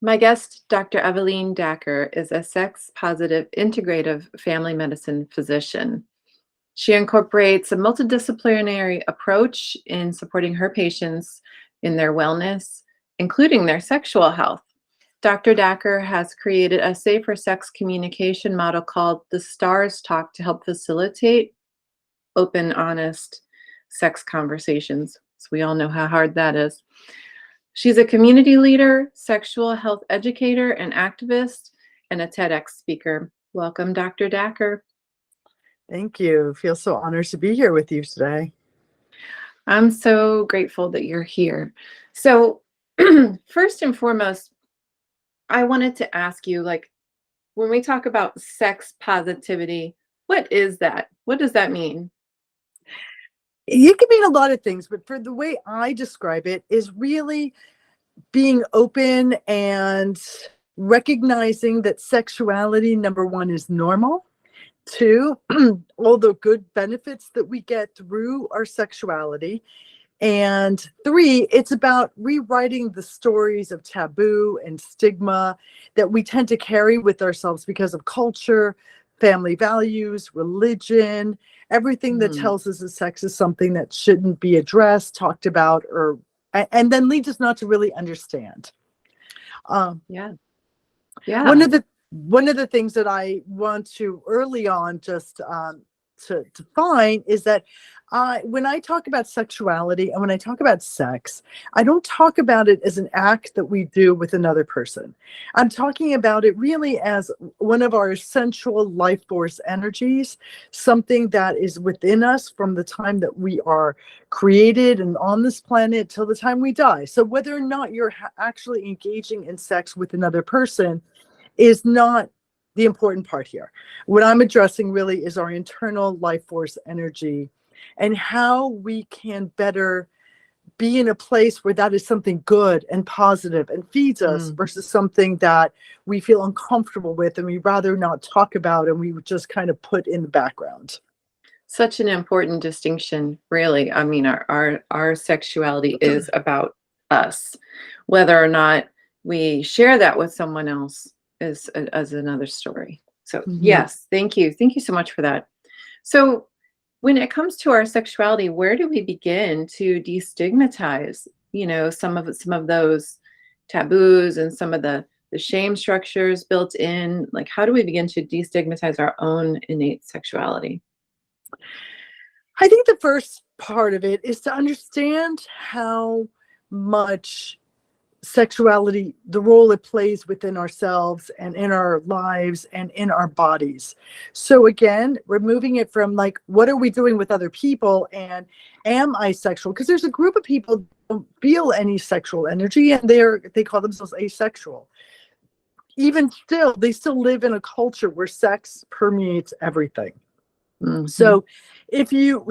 My guest, Dr. Evelin Dacker, is a sex-positive integrative family medicine physician. She incorporates a multidisciplinary approach in supporting her patients in their wellness, including their sexual health. Dr. Dacker has created a safer sex communication model called the STARS Talk to help facilitate open, honest sex conversations. So we all know how hard that is. She's a community leader, sexual health educator, and activist, and a TEDx speaker. Welcome, Dr. Dacker. Thank you. I feel so honored to be here with you today. I'm so grateful that you're here. So, first and foremost, I wanted to ask you, when we talk about sex positivity, what is that? What does that mean? It can mean a lot of things, but for the way I describe it is really being open and recognizing that sexuality, number one, is normal. Two, all the good benefits that we get through our sexuality. And three, it's about rewriting the stories of taboo and stigma that we tend to carry with ourselves because of culture, family values, religion, everything that tells us that sex is something that shouldn't be addressed, talked about, and then leads us not to really understand. Yeah. One of the things that I want to early on just to define is that when I talk about sexuality and when I talk about sex, I don't talk about it as an act that we do with another person. I'm talking about it really as one of our essential life force energies, something that is within us from the time that we are created and on this planet till the time we die. So whether or not you're actually engaging in sex with another person is not the important part here. What I'm addressing really is our internal life force energy and how we can better be in a place where that is something good and positive and feeds us versus something that we feel uncomfortable with and we rather not talk about and we would just kind of put in the background. Such an important distinction, really. I mean, our sexuality is about us. Whether or not we share that with someone else is another story. So yes, thank you. Thank you so much for that. So when it comes to our sexuality, where do we begin to destigmatize, some of those taboos and some of the shame structures built in? Like, how do we begin to destigmatize our own innate sexuality? I think the first part of it is to understand how much sexuality, the role it plays within ourselves and in our lives and in our bodies. So again, removing it from like, what are we doing with other people? And am I sexual? Because there's a group of people who don't feel any sexual energy and they call themselves asexual. Even still, they still live in a culture where sex permeates everything. So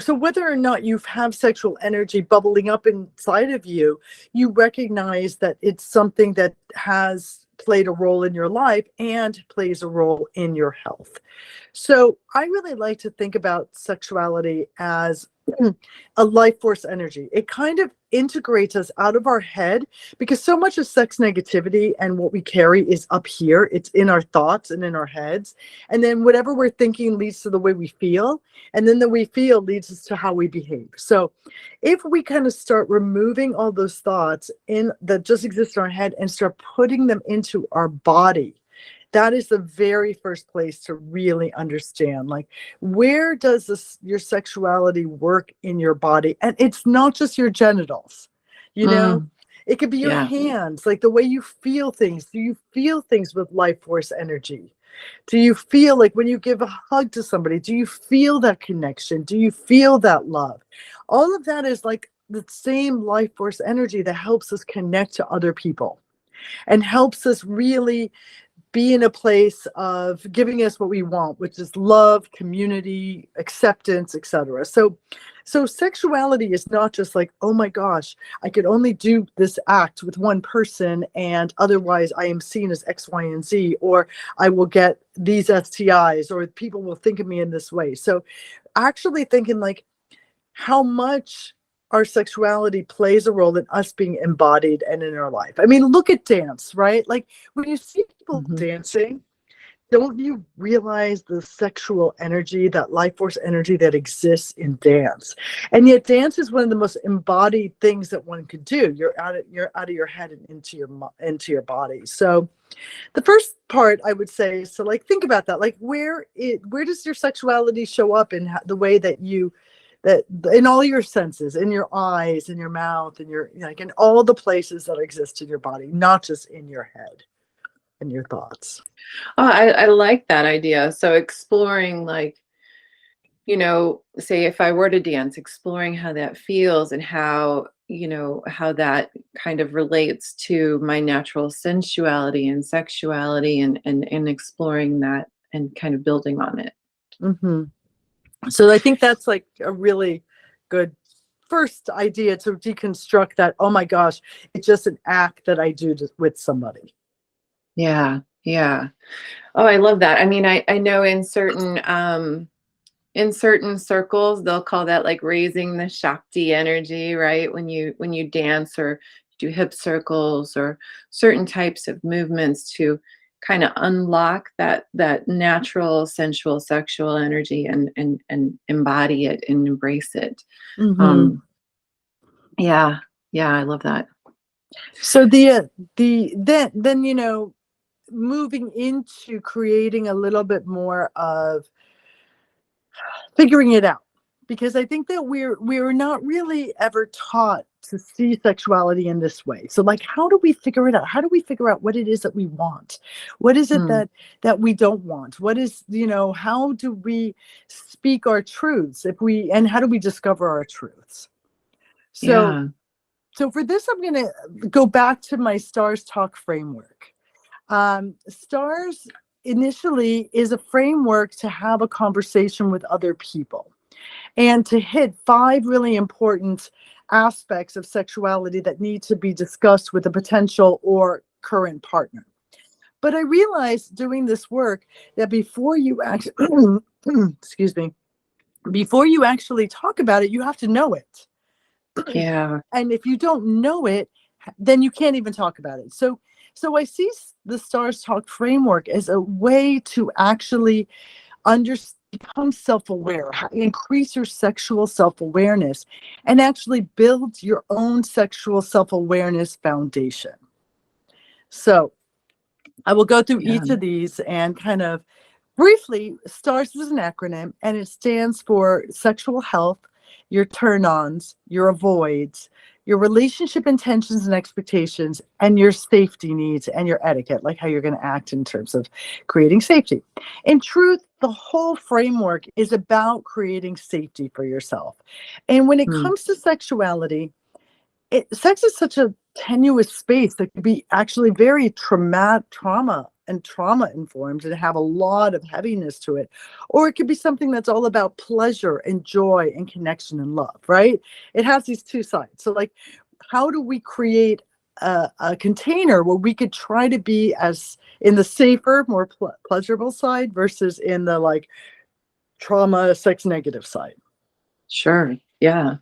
whether or not you have sexual energy bubbling up inside of you, you recognize that it's something that has played a role in your life and plays a role in your health. So I really like to think about sexuality as a life force energy. It kind of integrates us out of our head because so much of sex negativity and what we carry is up here. It's in our thoughts and in our heads. And then whatever we're thinking leads to the way we feel. And then the way we feel leads us to how we behave. So if we kind of start removing all those thoughts that just exist in our head and start putting them into our body, that is the very first place to really understand, like, where does your sexuality work in your body? And it's not just your genitals, it could be your hands, like the way you feel things. Do you feel things with life force energy? Do you feel like when you give a hug to somebody, do you feel that connection? Do you feel that love? All of that is like the same life force energy that helps us connect to other people and helps us really be in a place of giving us what we want, which is love, community, acceptance, etc. So sexuality is not just like, oh my gosh, I could only do this act with one person and otherwise I am seen as X, Y, and Z, or I will get these STIs, or people will think of me in this way. So actually thinking like, how much our sexuality plays a role in us being embodied and in our life. I mean, look at dance, right? Like when you see people Mhm. dancing, don't you realize the sexual energy, that life force energy that exists in dance? And yet dance is one of the most embodied things that one could do. You're out of your head and into your body. So the first part I would say is to like think about that. Like where does your sexuality show up in the way that that in all your senses, in your eyes, in your mouth, in your like in all the places that exist in your body, not just in your head and your thoughts. Oh, I like that idea. So exploring, like, say if I were to dance, exploring how that feels and how, how that kind of relates to my natural sensuality and sexuality, and exploring that and kind of building on it. Hmm. So I think that's like a really good first idea to deconstruct that. Oh my gosh, it's just an act that I do with somebody. Yeah, yeah. Oh, I love that. I mean, I know in certain circles they'll call that like raising the Shakti energy, right? When you dance or do hip circles or certain types of movements to kind of unlock that natural sensual sexual energy and embody it and embrace it. Hmm. Um yeah, yeah, I love that. So then moving into creating a little bit more of figuring it out, because I think that we're not really ever taught to see sexuality in this way. So like, how do we figure it out? How do we figure out what it is that we want? What is it Hmm. that we don't want? What is, how do we speak our truths, if we and how do we discover our truths? So Yeah. so for this, I'm going to go back to my stars talk framework. Stars initially is a framework to have a conversation with other people and to hit 5 really important aspects of sexuality that need to be discussed with a potential or current partner. But I realized doing this work that before you actually, excuse me, before you actually talk about it, you have to know it. Yeah. And if you don't know it, then you can't even talk about it. So I see the stars talk framework as a way to actually become self-aware, increase your sexual self-awareness, and actually build your own sexual self-awareness foundation. So I will go through Yeah. each of these and kind of briefly. STARS is an acronym, and it stands for sexual health, your turn-ons, your avoids, your relationship intentions and expectations, and your safety needs and your etiquette, like how you're going to act in terms of creating safety. In truth, the whole framework is about creating safety for yourself. And when it Hmm. comes to sexuality, sex is such a tenuous space that can be actually very trauma informed and have a lot of heaviness to it, or it could be something that's all about pleasure and joy and connection and love, right? It has these two sides. So like, how do we create a container where we could try to be as in the safer, more pleasurable side versus in the like trauma, sex negative side? Sure. Yeah.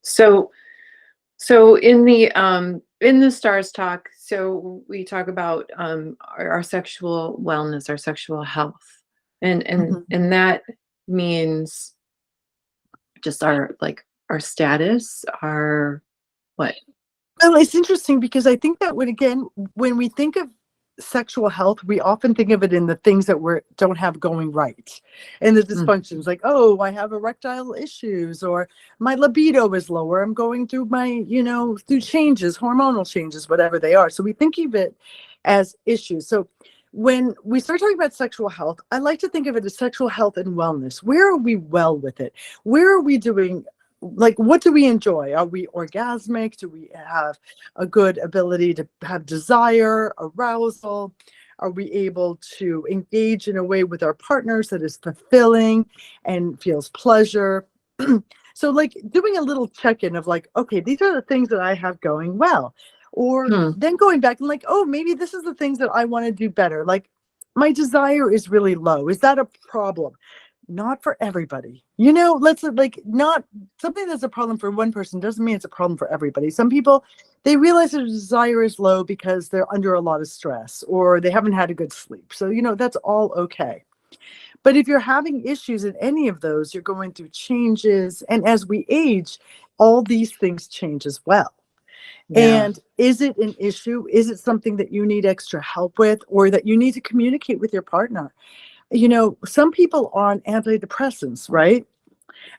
So in the stars talk, so we talk about our sexual wellness, our sexual health. And that means just our, like, our status, our what? Well, it's interesting because I think that when we think of sexual health, we often think of it in the things that we don't have going right, and the Mm, dysfunctions, like, oh, I have erectile issues, or my libido is lower. I'm going through through changes, hormonal changes, whatever they are. So we think of it as issues. So when we start talking about sexual health, I like to think of it as sexual health and wellness. Where are we well with it? Where are we doing, like, what do we enjoy? Are we orgasmic? Do we have a good ability to have desire, arousal? Are we able to engage in a way with our partners that is fulfilling and feels pleasure? So like doing a little check-in of like, okay, these are the things that I have going well. Or hmm, then going back and like, oh, maybe this is the things that I want to do better. Like my desire is really low. Is that a problem? not for everybody. You know, let's like not something that's a problem for one person doesn't mean it's a problem for everybody. Some people, they realize their desire is low because they're under a lot of stress or they haven't had a good sleep. So, you know, that's all okay. But if you're having issues in any of those, you're going through changes. And as we age, all these things change as well. Yeah. And is it an issue? Is it something that you need extra help with or that you need to communicate with your partner? You know, some people are on antidepressants, right?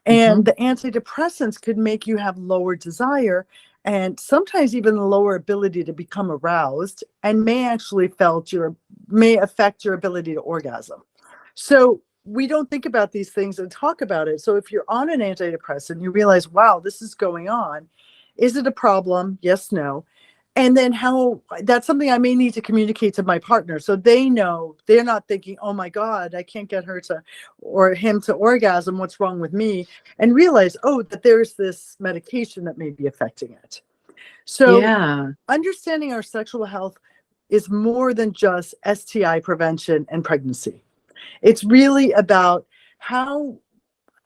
And Hmm. the antidepressants could make you have lower desire and sometimes even a lower ability to become aroused and may affect your ability to orgasm. So we don't think about these things and talk about it. So if you're on an antidepressant, you realize, wow, this is going on. Is it a problem? Yes, no. And then how that's something I may need to communicate to my partner so they know they're not thinking, oh my God, I can't get her to or him to orgasm. What's wrong with me? And realize, oh, that there's this medication that may be affecting it. So Yeah. understanding our sexual health is more than just STI prevention and pregnancy. It's really about how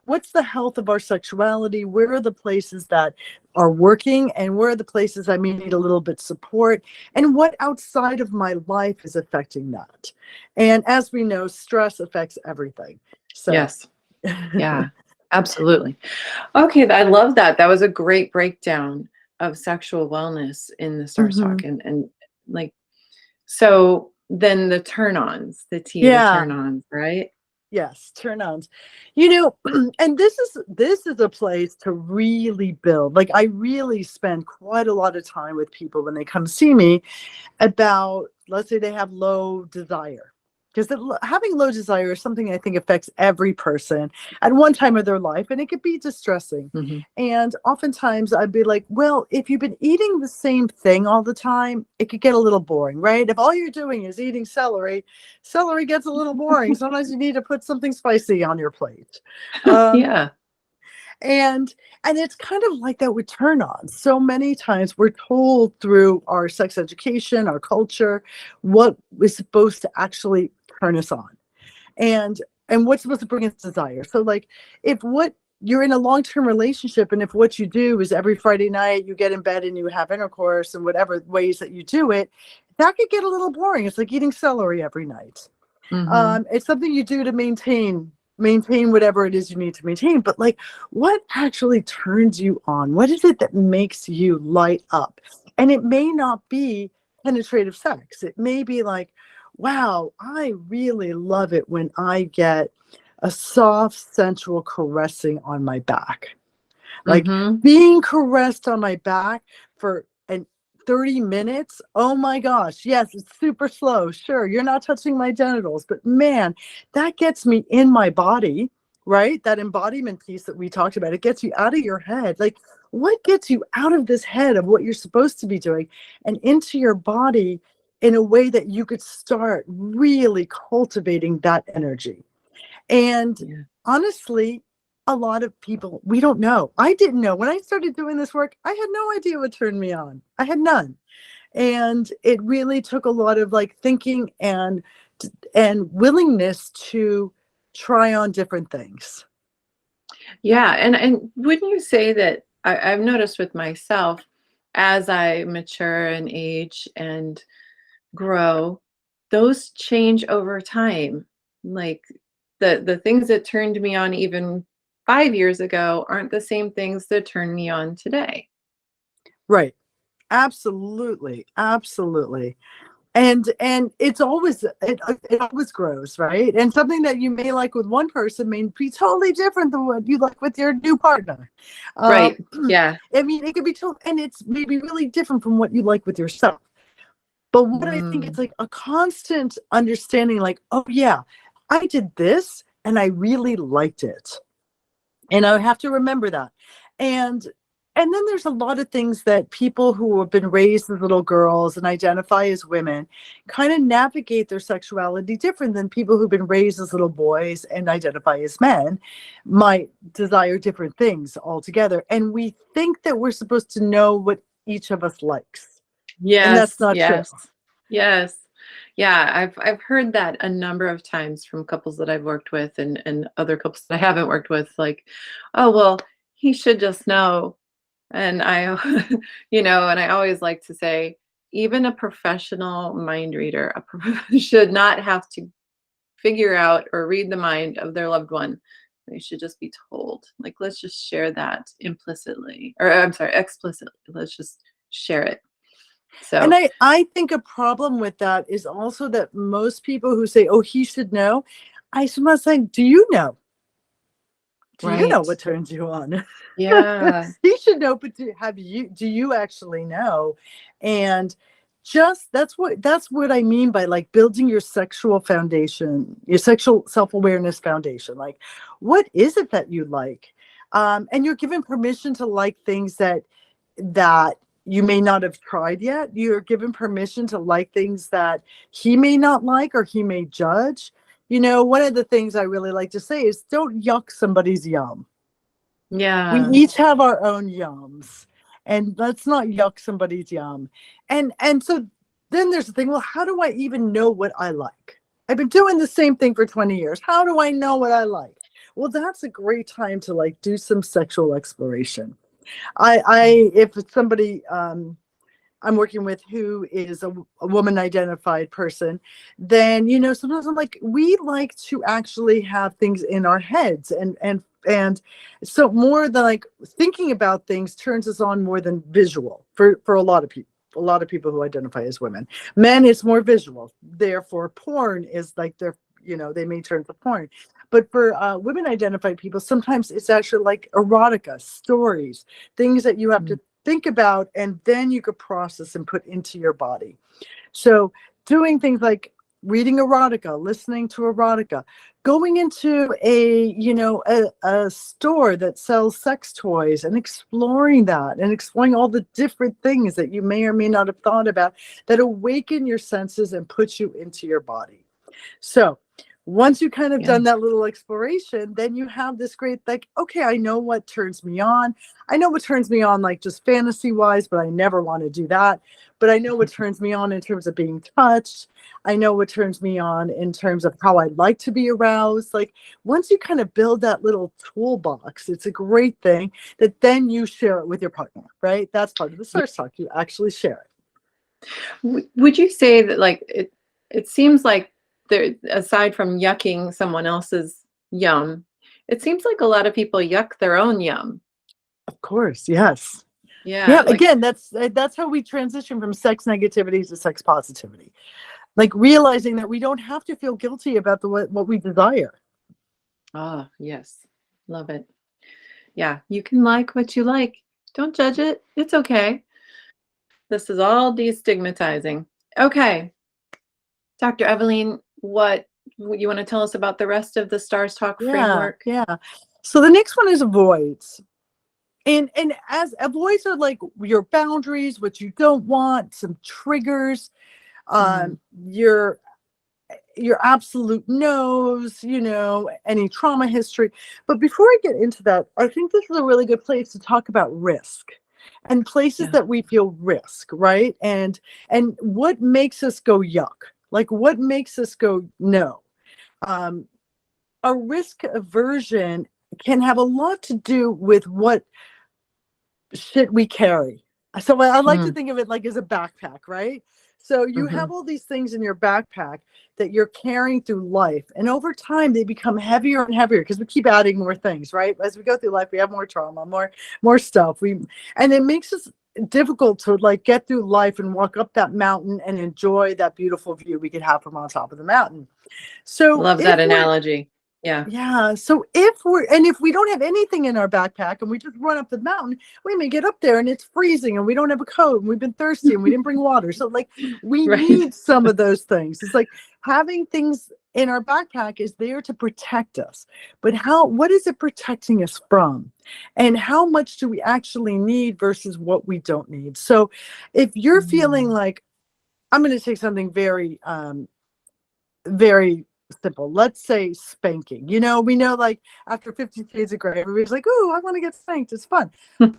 what's the health of our sexuality? Where are the places that are working and where are the places I may need a little bit support? And what outside of my life is affecting that? And as we know, stress affects everything. So Yes. Yeah. Absolutely. Okay, I love that. That was a great breakdown of sexual wellness in the Star mhm. Talk, and like, so then the turn-ons, the T, the Yeah. turn-ons, right? Yes, turn-ons. You know, and this is a place to really build. Like I really spend quite a lot of time with people when they come see me about, let's say they have low desire. Because having low desire is something I think affects every person at one time of their life, and it could be distressing. Hmm. And oftentimes I'd be like, well, if you've been eating the same thing all the time, it could get a little boring, right? If all you're doing is eating celery, celery gets a little boring. Sometimes you need to put something spicy on your plate. Um, Yeah. and it's kind of like that with turn on. So many times we're told through our sex education, our culture, what is supposed to actually turn us on and what's supposed to bring us desire. So like if what you're in a long-term relationship and if what you do is every Friday night you get in bed and you have intercourse and whatever ways that you do it, that could get a little boring. It's like eating celery every night. Hmm. It's something you do to maintain whatever it is you need to maintain. But like, what actually turns you on? What is it that makes you light up? And it may not be penetrative sex. It may be like, wow, I really love it when I get a soft, sensual caressing on my back. Like Hmm. being caressed on my back for an 30 minutes. Oh my gosh. Yes, it's super slow. Sure, you're not touching my genitals, but man, that gets me in my body, right? That embodiment piece that we talked about, it gets you out of your head. Like, what gets you out of this head of what you're supposed to be doing and into your body in a way that you could start really cultivating that energy? And Yeah. honestly, a lot of people, we don't know. I didn't know. When I started doing this work, I had no idea what turned me on. I had none. And it really took a lot of like thinking and willingness to try on different things. Yeah. And wouldn't you say that I've noticed with myself as I mature and age and grow, those change over time. Like the things that turned me on even 5 years ago aren't the same things that turn me on today. Right. Absolutely. Absolutely. And it always grows, right? And something that you may like with one person may be totally different than what you like with your new partner. um Right. Yeah. I mean, it could be and it's maybe really different from what you like with yourself. But what I think it's Mm. like a constant understanding, like, oh yeah, I did this and I really liked it, and I have to remember that. And then there's a lot of things that people who have been raised as little girls and identify as women kind of navigate their sexuality different than people who've been raised as little boys and identify as men might desire different things altogether. And we think that we're supposed to know what each of us likes, and that's Yes. not true. Yes. Yes. Yeah, I've heard that a number of times from couples that I've worked with and other couples that I haven't worked with, like, "Oh, well, he should just know." And I and I always like to say, even a professional mind reader, should not have to figure out or read the mind of their loved one. They should just be told. Like, let's just share that implicitly, or I'm sorry, explicitly. Let's just share it. And So, I think a problem with that is also that most people who say, "Oh, he should know," I sometimes think, "Do you know? Do you know right. what turns you on?" Yeah. He should know, but do you actually know? And just that's what I mean by like building your sexual foundation, your sexual self-awareness foundation. Like, what is it that you like? And you're given permission to like things that you may not have tried yet. You're given permission to like things that he may not like or he may judge. One of the things I really like to say is don't yuck somebody's yum. We Yeah. each have our own yums, and let's not yuck somebody's yum. And so then there's the thing, well, how do I even know what I like? I've been doing the same thing for 20 years. How do I know what I like? Well, that's a great time to like do some sexual exploration. I if it's somebody I'm working with who is a woman identified person, then sometimes I'm like, we like to actually have things in our heads, and so more than like thinking about things turns us on more than visual for a lot of people. A lot of people who identify as women. Men, it's more visual. Therefore, porn is like they may turn to porn. But for women identified people, sometimes it's actually like erotica, stories, things that you have Mm. to think about and then you could process and put into your body. So doing things like reading erotica, listening to erotica, going into a store that sells sex toys and exploring that and exploring all the different things that you may or may not have thought about that awaken your senses and put you into your body. So once you kind of Yeah. done that little exploration, then you have this great, like, okay, I know what turns me on. I know what turns me on, like just fantasy wise, but I never want to do that. But I know what turns me on in terms of being touched. I know what turns me on in terms of how I like to be aroused. Like once you kind of build that little toolbox, it's a great thing that then you share it with your partner, right? That's part of the Yeah. source talk. You actually share it. Would you say that, like, it seems like there, aside from yucking someone else's yum, it seems like a lot of people yuck their own yum. Of course, yes. Yeah, Yeah, like, again, that's how we transition from sex negativity to sex positivity. Like realizing that we don't have to feel guilty about what we desire. oh, yes. Love it. Yeah, you can like what you like. Don't judge it. It's okay. This is all destigmatizing. Okay, Dr. Evelyn, what you want to tell us about the rest of the Stars Talk Yeah, framework? yeah. So the next one is avoids. And as avoids are like your boundaries, what you don't want, some triggers, Mhm. um, your your absolute no's, any trauma history. But before I get into that, I think this is a really good place to talk about risk and places Yeah. that we feel risk, right? And what makes us go yuck? Like what makes us go no? Um, a risk aversion can have a lot to do with what shit we carry. So I like to Mm, think of it like as a backpack, right? So you have mhm. all these things in your backpack that you're carrying through life. And over time they become heavier and heavier because we keep adding more things, right? As we go through life, we have more trauma, more stuff. And it makes us difficult to like get through life and walk up that mountain and enjoy that beautiful view we could have from on top of the mountain. So Love if that we're analogy. Yeah. yeah. So if we don't have anything in our backpack and we just run up the mountain, we may get up there and it's freezing and we don't have a coat and we've been thirsty and we didn't bring water. So like we Right. need some of those things. It's like having things in our backpack is there to protect us. But what is it protecting us from? And how much do we actually need versus what we don't need? So if you're feeling Mm, like I'm going to take something very very simple. Let's say spanking. You know, we know like after 50 Shades of Grey, everybody's like, "Oh, I want to get spanked. It's fun."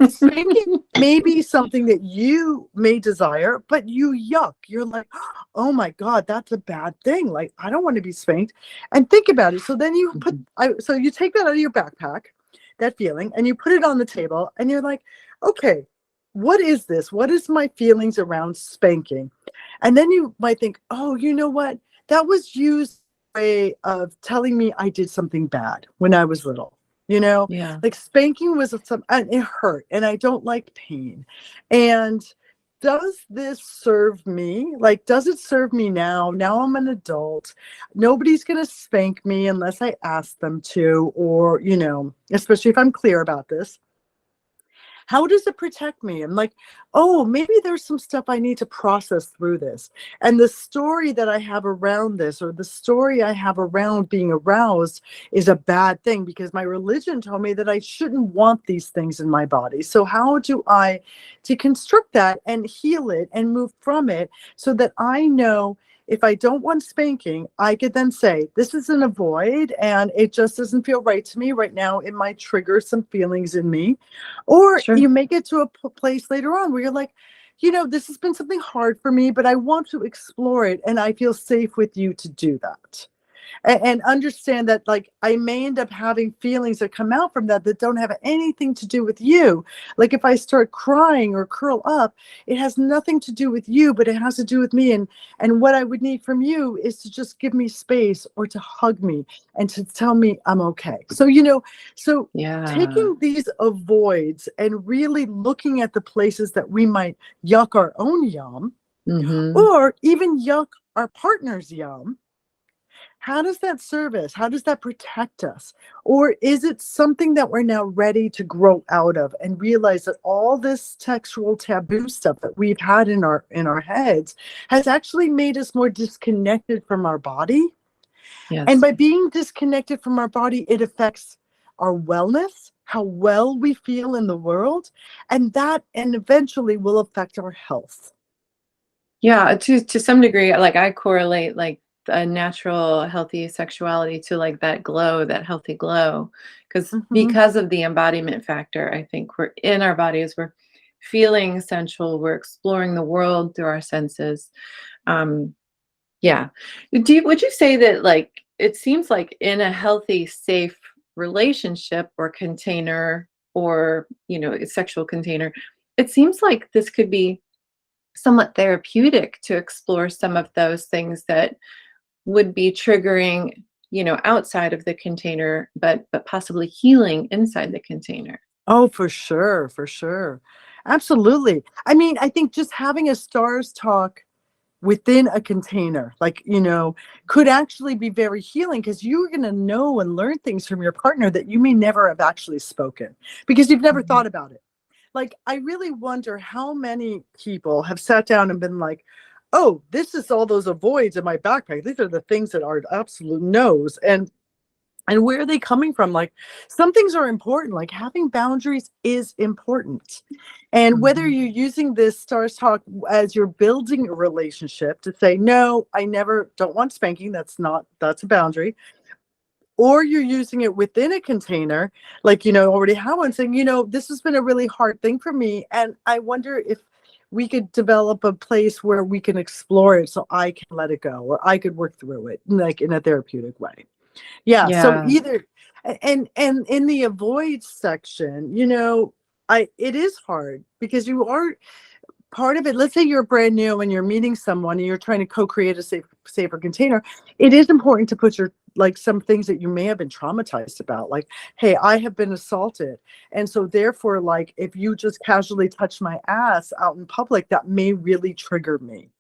Spanking may be something that you may desire, but you yuck. You're like, "Oh my God, that's a bad thing. Like, I don't want to be spanked." And think about it. So then you put, so you take that out of your backpack, that feeling, and you put it on the table, and you're like, "Okay, what is this? What is my feelings around spanking?" And then you might think, "Oh, you know what? That was used way of telling me I did something bad when I was little." You know, Yeah. like spanking was some, and it hurt, and I don't like pain. And does this serve me? Like, does it serve me now? Now I'm an adult. Nobody's going to spank me unless I ask them to, or, you know, especially if I'm clear about this. How does it protect me? I'm like, oh, maybe there's some stuff I need to process through this. And the story that I have around this, or the story I have around being aroused, is a bad thing because my religion told me that I shouldn't want these things in my body. So how do I deconstruct that and heal it and move from it so that I know if I don't want spanking, I could then say, this is an avoid and it just doesn't feel right to me right now. It might trigger some feelings in me. Or Sure. you may get to a place later on where you're like, you know, this has been something hard for me, but I want to explore it and I feel safe with you to do that. And understand that, like, I may end up having feelings that come out from that that don't have anything to do with you. Like if I start crying or curl up, it has nothing to do with you, but it has to do with me. And what I would need from you is to just give me space or to hug me and to tell me I'm okay. So, you know, so Yeah. taking these avoids and really looking at the places that we might yuck our own yum Hmm. or even yuck our partner's yum. How does that serve us? How does that protect us? Or is it something that we're now ready to grow out of and realize that all this textual taboo stuff that we've had in our heads has actually made us more disconnected from our body? And Yes. by being disconnected from our body, it affects our wellness, how well we feel in the world, and eventually will affect our health. Yeah, to some degree, like I correlate like a natural healthy sexuality to like that glow, that healthy glow. Mhm. Because of the embodiment factor, I think we're in our bodies, we're feeling essential, we're exploring the world through our senses. Um, yeah. Would you say that like it seems like in a healthy, safe relationship or container or a sexual container, it seems like this could be somewhat therapeutic to explore some of those things that would be triggering, outside of the container, but possibly healing inside the container. Oh, for sure, for sure. Absolutely. I mean, I think just having a stars talk within a container, like, you know, could actually be very healing because you're going to know and learn things from your partner that you may never have actually spoken because you've never Mhm. thought about it. Like, I really wonder how many people have sat down and been like, oh, this is all those avoids in my backpack. These are the things that are absolute no's. And where are they coming from? Like, some things are important, like having boundaries is important. And whether Mhm. you're using this stars talk as you're building a relationship to say, no, I never don't want spanking, that's a boundary, or you're using it within a container, like, you know, already have one, saying, you know, this has been a really hard thing for me. And I wonder if we could develop a place where we can explore it so I can let it go, or I could work through it like in a therapeutic way. Yeah, so Yeah. either, and in the avoid section, you know, I it is hard because you are part of it. Let's say you're brand new and you're meeting someone and you're trying to co-create a safer container. It is important to put your, like, some things that you may have been traumatized about, like, hey, I have been assaulted, and so therefore, like, if you just casually touch my ass out in public, that may really trigger me.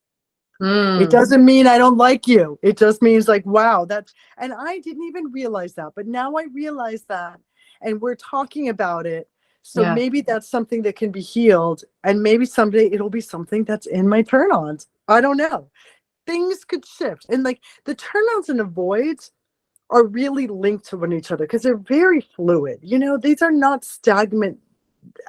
It Mm. doesn't mean I don't like you. It just means, like, wow, that's, and I didn't even realize that, but now I realize that, and we're talking about it. So Yeah. maybe that's something that can be healed, and maybe someday it'll be something that's in my turn-ons. I don't know. Things could shift, and like the turn-ons and avoids are really linked to one each other because they're very fluid. You know, these are not stagnant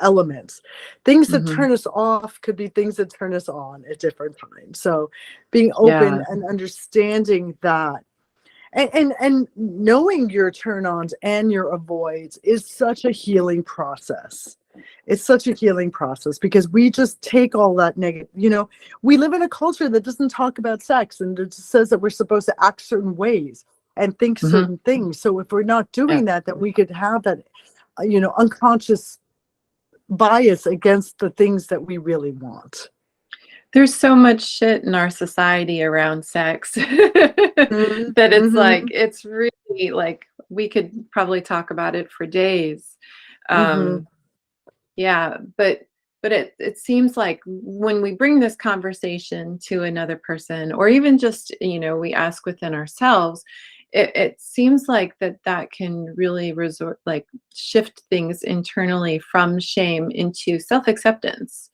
elements. Things that Mhm. turn us off could be things that turn us on at different times. So being open Yeah. and understanding that. And knowing your turn-ons and your avoids is such a healing process. It's such a healing process because we just take all that negative, we live in a culture that doesn't talk about sex, and it just says that we're supposed to act certain ways and think Mhm. certain things. So if we're not Yeah. doing that, then we could have that, unconscious bias against the things that we really want. There's so much shit in our society around sex Mhm, that it's like, mhm, it's really like we could probably talk about it for days. mhm, Um, yeah, but it seems like when we bring this conversation to another person, or even just, we ask within ourselves, it seems like that can really resort like shift things internally from shame into self-acceptance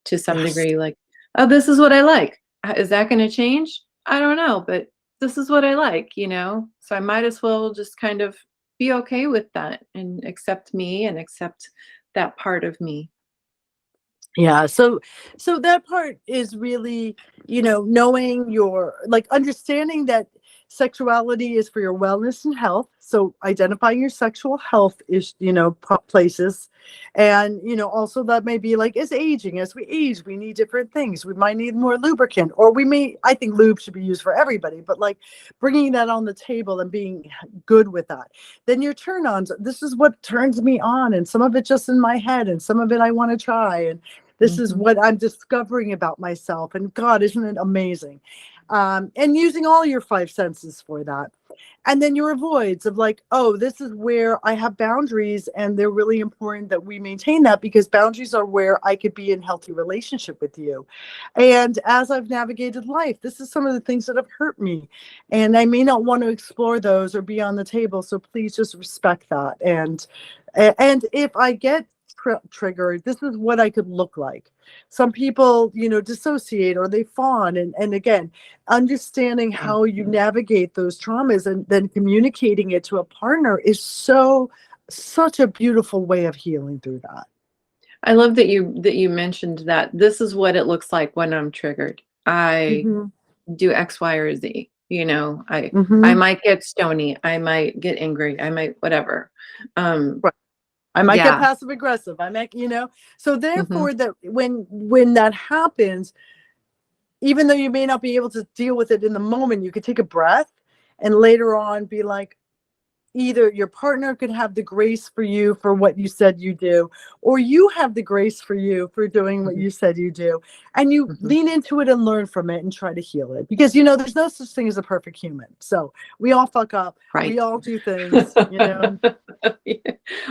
to some yes. degree. Like, oh, this is what I like. Is that going to change? I don't know, but this is what I like. So I might as well just kind of be okay with that and accept me and accept that part of me. Yeah, so that part is really, knowing your, like, understanding that sexuality is for your wellness and health. So identifying your sexual health is, places. And, also that may be like, as aging, as we age, we need different things. We might need more lubricant, or I think lube should be used for everybody, but like bringing that on the table and being good with that. Then your turn ons, this is what turns me on. And some of it just in my head, and some of it I want to try. And this is Mhm. what I'm discovering about myself. And God, isn't it amazing? And using all your five senses for that. And then your avoids of like, oh, this is where I have boundaries, and they're really important that we maintain that, because boundaries are where I could be in healthy relationship with you. And as I've navigated life, this is some of the things that have hurt me. And I may not want to explore those or be on the table. So please just respect that. And if I get triggered, this is what I could look like. Some people, dissociate or they fawn. And again, understanding Yeah. how you navigate those traumas and then communicating it to a partner is such a beautiful way of healing through that. I love that you mentioned that this is what it looks like when I'm triggered. I Mm-hmm. do X, Y, or Z. I Mm-hmm. might get stony. I might get angry. I might whatever. Um, Right. I might get yeah. passive aggressive. I might, so Hmm. therefore that when that happens, even though you may not be able to deal with it in the moment, you could take a breath and later on be like, either your partner could have the grace for you for what you said you do, or you have the grace for you for doing what Hmm. you said you do. And you Hmm. lean into it and learn from it and try to heal it. Because, there's no such thing as a perfect human. So we all fuck up. We Right. all do things.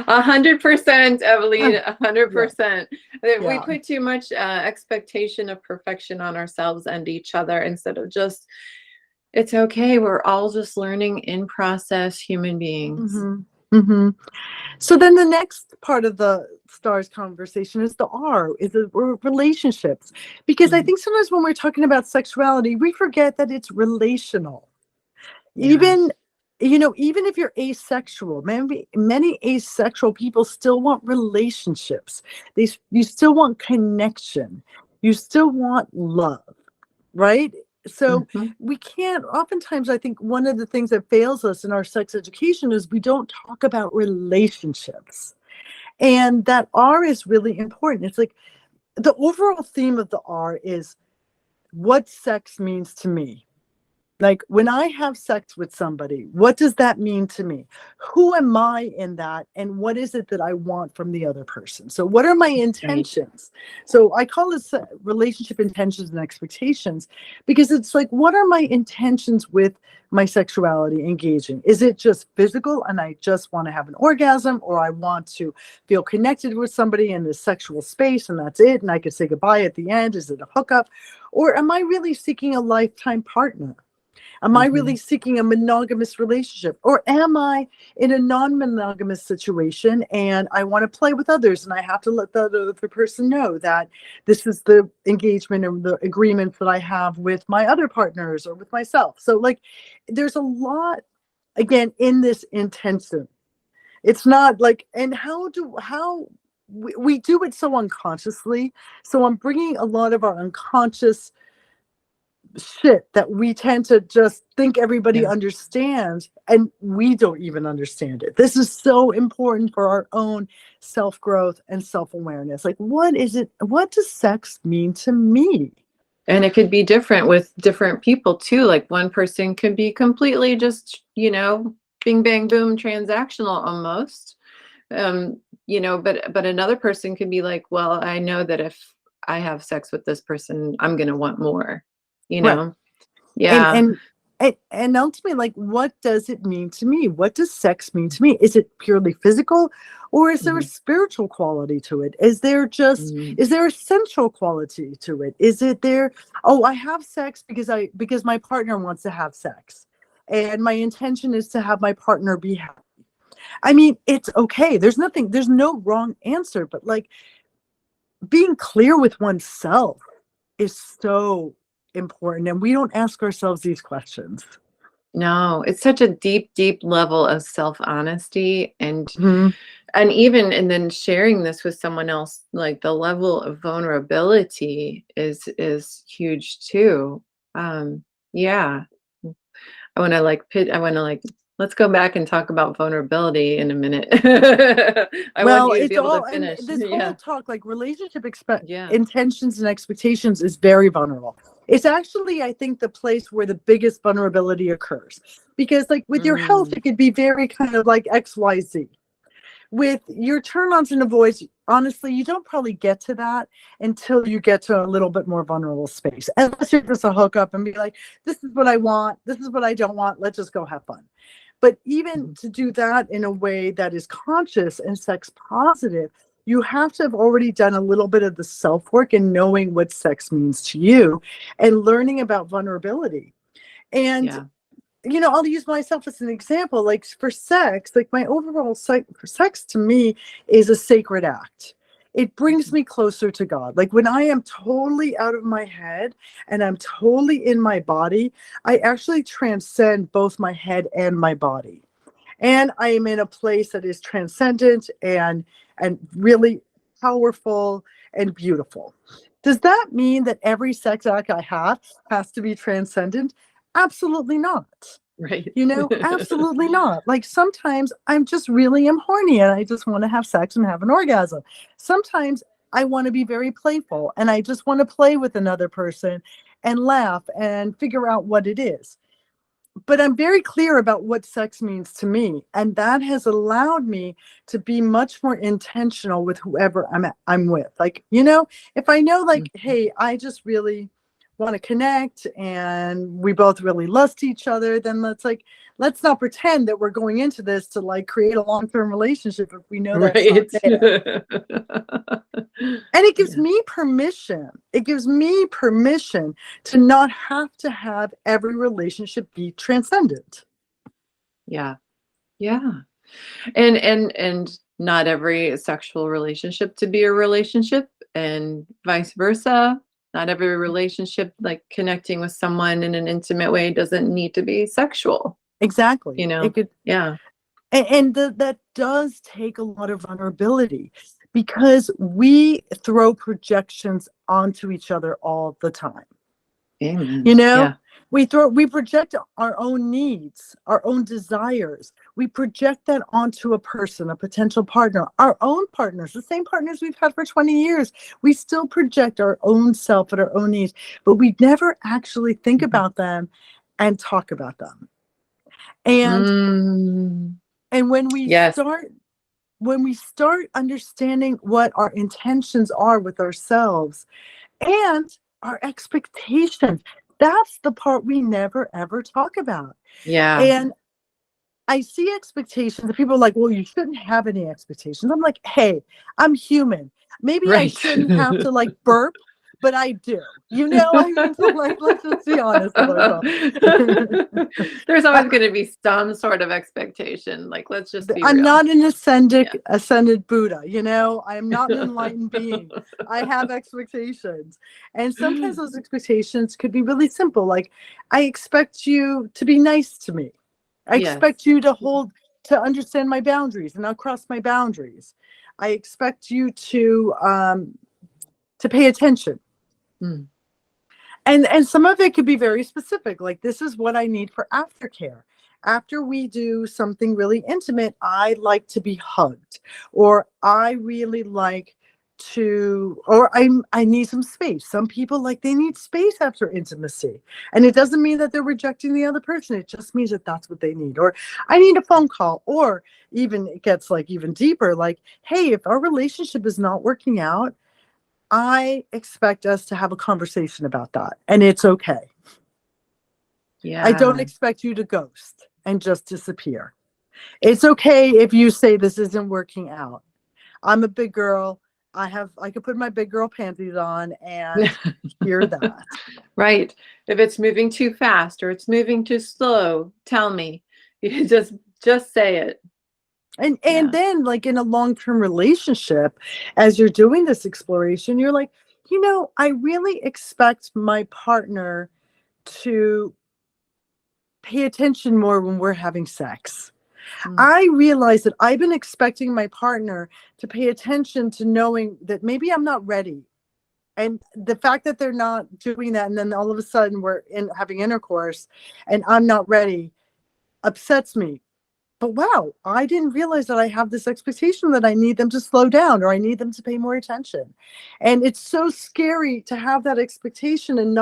100%, Evelyn, a hundred Yeah. percent. We Yeah. put too much expectation of perfection on ourselves and each other instead of just, it's okay. We're all just learning in process human beings. Hmm. Hmm. So then the next part of the stars conversation is the R, is the relationships. Because I Mhm. think sometimes when we're talking about sexuality, we forget that it's relational. Yeah. Even, even if you're asexual, many asexual people still want relationships. You still want connection. You still want love, right? So Mhm. we can't, oftentimes, I think one of the things that fails us in our sex education is we don't talk about relationships. And that R is really important. It's like the overall theme of the R is what sex means to me. Like when I have sex with somebody, what does that mean to me? Who am I in that? And what is it that I want from the other person? So, what are my Right. intentions? So, I call this relationship intentions and expectations, because it's like, what are my intentions with my sexuality engaging? Is it just physical and I just want to have an orgasm, or I want to feel connected with somebody in this sexual space and that's it? And I could say goodbye at the end? Is it a hookup? Or am I really seeking a lifetime partner? Am I really Mhm. seeking a monogamous relationship? Or am I in a non-monogamous situation and I want to play with others, and I have to let the other person know that this is the engagement and the agreements that I have with my other partners or with myself? So like there's a lot, again, in this intention. It's not like, and how we do it so unconsciously. So I'm bringing a lot of our unconscious shit that we tend to just think everybody Yeah. understands, and we don't even understand it. This is so important for our own self-growth and self-awareness. Like, what is it? What does sex mean to me? And it could be different with different people too. Like one person could be completely just, bing bang boom transactional almost. But another person could be like, well, I know that if I have sex with this person, I'm gonna want more, you Right. know? and Yeah. and and ultimately, like, what does it mean to me? What does sex mean to me? Is it purely physical, or is there a Mhm. spiritual quality to it? Is there a sensual quality to it? Is it there, oh, I have sex because my partner wants to have sex, and my intention is to have my partner be happy. I mean, it's okay. There's no wrong answer, but like, being clear with oneself is so important, and we don't ask ourselves these questions. No, it's such a deep, deep level of self-honesty Mhm. and then sharing this with someone else, like the level of vulnerability is huge too. Yeah. I want to like let's go back and talk about vulnerability in a minute. I want Well, you to be it's able to all, and finish. this whole Yeah. talk, like, Yeah. intentions and expectations, is very vulnerable. It's actually, I think, the place where the biggest vulnerability occurs, because, like, with your health, Mm, it could be very kind of like XYZ. With your turn-ons and avoids, honestly, you don't probably get to that until you get to a little bit more vulnerable space. Unless you're just a hookup and be like, this is what I want, this is what I don't want, let's just go have fun. But even mhm. to do that in a way that is conscious and sex positive, you have to have already done a little bit of the self work and knowing what sex means to you and learning about vulnerability. And Yeah. I'll use myself as an example. Like, for sex, like, my overall sex to me is a sacred act. It brings Mhm. me closer to God. Like, when I am totally out of my head and I'm totally in my body, I actually transcend both my head and my body. And I am in a place that is transcendent and really powerful and beautiful. Does that mean that every sex act I have has to be transcendent? Absolutely not. Right. Absolutely not. Like, sometimes I'm just really am horny and I just want to have sex and have an orgasm. Sometimes I want to be very playful and I just want to play with another person and laugh and figure out what it is. But I'm very clear about what sex means to me, and that has allowed me to be much more intentional with whoever I'm with. Like, if I know, like, Mhm. hey, I just really want to connect and we both really lust each other, then let's not pretend that we're going into this to, like, create a long-term relationship if we know that's not Right. there. And it gives Yeah. me permission. It gives me permission to not have to have every relationship be transcendent. Yeah. Yeah. And not every sexual relationship to be a relationship and vice versa. Not every relationship, like connecting with someone in an intimate way, doesn't need to be sexual, Exactly. you It know? could, Yeah. that does take a lot of vulnerability, because we throw projections onto each other all the time. You Amen. know, Yeah. we project our own needs, our own desires. We project that onto a person, a potential partner, our own partners, the same partners we've had for 20 years. We still project our own self and our own needs, but we never actually think Mhm. about them and talk about them. And Mm. and Yes. when we start understanding what our intentions are with ourselves and our expectations, that's the part we never ever talk about. Yeah. And I see expectations and people are like, well, you shouldn't have any expectations. I'm like, hey, I'm human. Maybe I Right. shouldn't have to, like, burp, but I do. I mean, so, like, let's just be honest with ourselves. There's I, always gonna be some sort of expectation, like, let's just be I'm real. not an Yeah. ascended Buddha. I am not an enlightened being. I have expectations. And sometimes those expectations could be really simple. Like, I expect you to be nice to me. I Yes. expect you to understand my boundaries and not cross my boundaries. I expect you to pay attention. Mm. And some of it could be very specific, like this is what I need for aftercare. After we do something really intimate, I like to be hugged, or I really like to, or I need some space. Some people, like, they need space after intimacy, and it doesn't mean that they're rejecting the other person. It just means that that's what they need. Or I need a phone call. Or even it gets like even deeper, like, hey, if our relationship is not working out, I expect us to have a conversation about that, and it's okay. I don't Yeah. expect you to ghost and just disappear. It's okay if you say this isn't working out. I'm a big girl. I could put my big girl panties on and hear that. Right. If it's moving too fast or it's moving too slow, tell me. You just say it. And Yeah. then, like, in a long-term relationship, as you're doing this exploration, you're like, I really expect my partner to pay attention more when we're having sex. Mm. I realize that I've been expecting my partner to pay attention to knowing that maybe I'm not ready. And the fact that they're not doing that, and then all of a sudden we're having intercourse and I'm not ready, upsets me. But wow, I didn't realize that I have this expectation that I need them to slow down, or I need them to pay more attention. And it's so scary to have that expectation and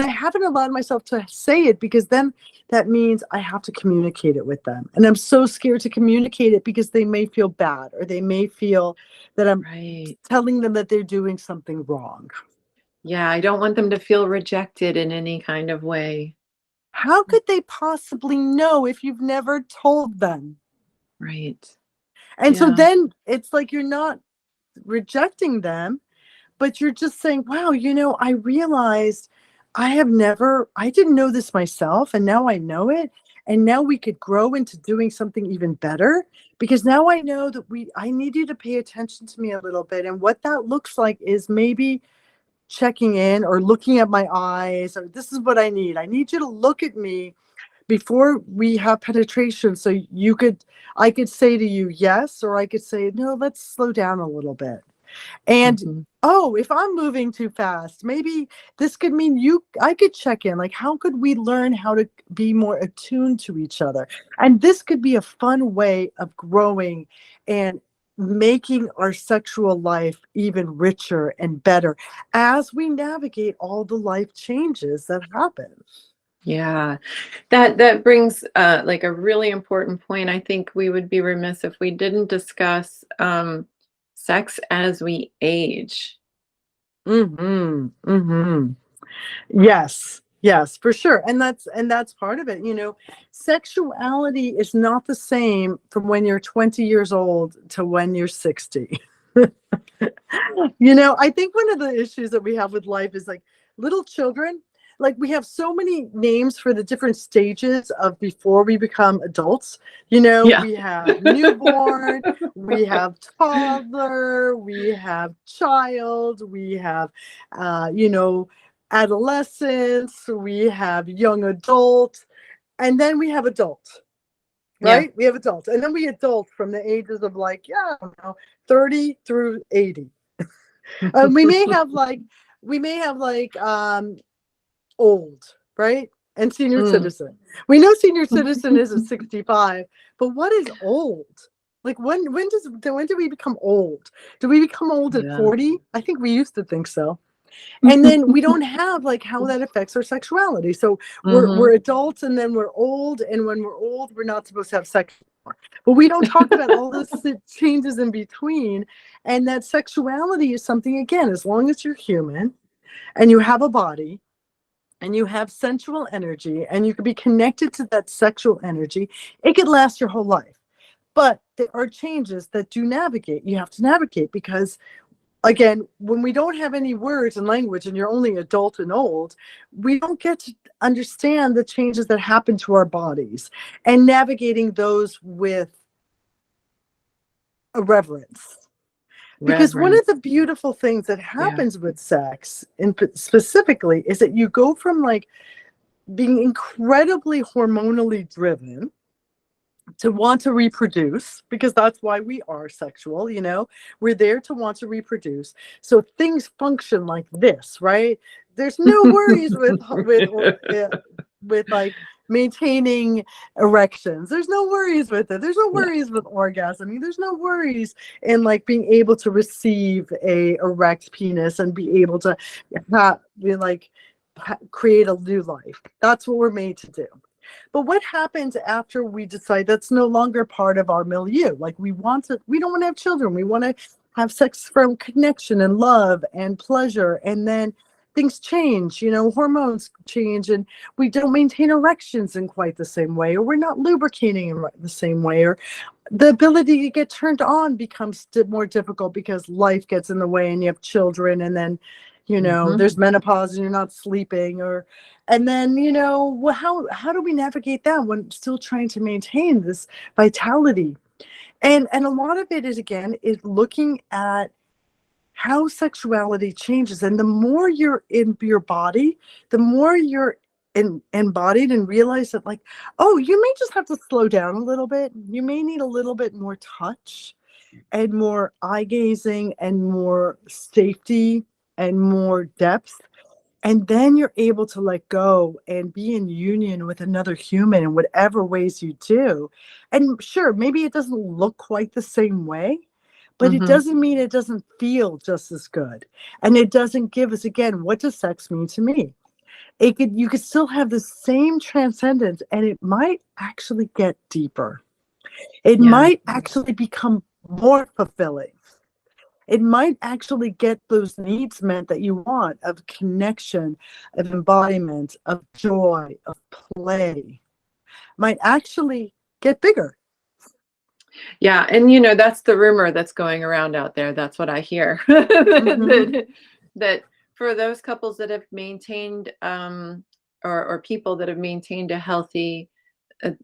I haven't allowed myself to say it, because then that means I have to communicate it with them. And I'm so scared to communicate it because they may feel bad, or they may feel that I'm Right. telling them that they're doing something wrong. Yeah, I don't want them to feel rejected in any kind of way. How could they possibly know if you've never told them? Right. And so Yeah. then it's like you're not rejecting them, but you're just saying, wow, I realized I didn't know this myself, and now I know it. And now we could grow into doing something even better, because now I know that I need you to pay attention to me a little bit. And what that looks like is maybe checking in, or looking at my eyes, or this is what I need. I need you to look at me before we have penetration, so I could say to you yes, or I could say no, let's slow down a little bit. And Mhm. oh, if I'm moving too fast, maybe this could mean I could check in, like, how could we learn how to be more attuned to each other? And this could be a fun way of growing and making our sexual life even richer and better as we navigate all the life changes that happen. Yeah. That brings, like, a really important point. I think we would be remiss if we didn't discuss, sex as we age. Mhm. Mhm. Yes. Yes, for sure. And that's part of it. Sexuality is not the same from when you're 20 years old to when you're 60. I think one of the issues that we have with life is, like, little children, like, we have so many names for the different stages of before we become adults. Yeah. We have newborn, we have toddler, we have child, we have, adolescence, we have young adult, and then we have adult. Yeah. Right? We have adults, and then we adult from the ages of, like, yeah, I don't know, 30 through 80. We may have like old, right? And senior Mm, citizen. We know senior citizen is at 65, but what is old? Like, when do we become old? Do we become old at yeah. 40? I think we used to think so. And then we don't have, like, how that affects our sexuality. So we're Mhm. adults, and then we're old, and when we're old, we're not supposed to have sex anymore. But we don't talk about all the changes in between. And that sexuality is something, again, as long as you're human and you have a body and you have sensual energy and you can be connected to that sexual energy, it could last your whole life. But there are changes that you have to navigate, because, again, when we don't have any words and language, and you're only adult and old, we don't get to understand the changes that happen to our bodies, and navigating those with a reverence. Because one of Reverence. the beautiful things that Yeah. happens with sex, and specifically, is that you go from, like, being incredibly hormonally driven to want to reproduce, because that's why we are sexual, you know, we're there to want to reproduce. So things function like this, right? There's no worries with like maintaining erections. There's no worries with it. There's no Yeah. worries with orgasm. There's no worries in like being able to receive a erect penis and be able to create a new life. That's what we're made to do. But what happens after we decide that's no longer part of our milieu? Like we don't want to have children. We want to have sex from connection and love and pleasure. And then things change, you know, hormones change, and we don't maintain erections in quite the same way, or we're not lubricating in the same way, or the ability to get turned on becomes more difficult because life gets in the way and you have children, and then, you know, there's menopause and you're not sleeping, and then, you know, how do we navigate that when still trying to maintain this vitality? And a lot of it is, again, is looking at how sexuality changes. And the more you're in your body, the more you're embodied, and realize that, like, oh, you may just have to slow down a little bit. You may need a little bit more touch and more eye gazing and more safety and more depth. And then you're able to let go and be in union with another human in whatever ways you do. And sure, maybe it doesn't look quite the same way, but it doesn't mean it doesn't feel just as good. And it doesn't give us, again, what does sex mean to me? You could still have the same transcendence, and it might actually get deeper. It might actually become more fulfilling. It might actually get those needs met that you want, of connection, of embodiment, of joy, of play, might actually get bigger. Yeah, and you know, that's the rumor that's going around out there. That's what I hear. That for those couples that have maintained or people that have maintained a healthy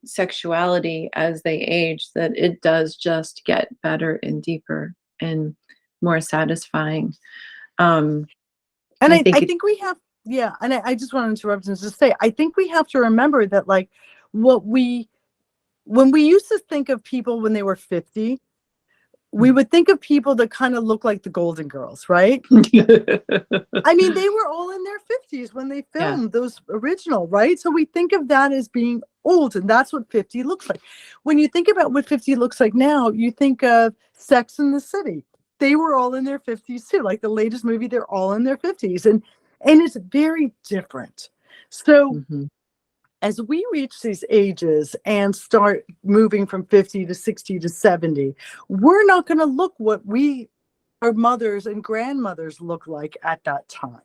sexuality as they age, that it does just get better and deeper and more satisfying. And I think we have, and I just want to interrupt and just say, I think we have to remember that, like, when we used to think of people when they were 50, we would think of people that kind of look like the Golden Girls, right? I mean, they were all in their 50s when they filmed those original, right? So we think of that as being old, and that's what 50 looks like. When you think about what 50 looks like now, you think of Sex and the City. They were all in their 50s too. Like the latest movie, they're all in their 50s, and it's very different. So as we reach these ages and start moving from 50 to 60 to 70, we're not going to look what our mothers and grandmothers look like at that time,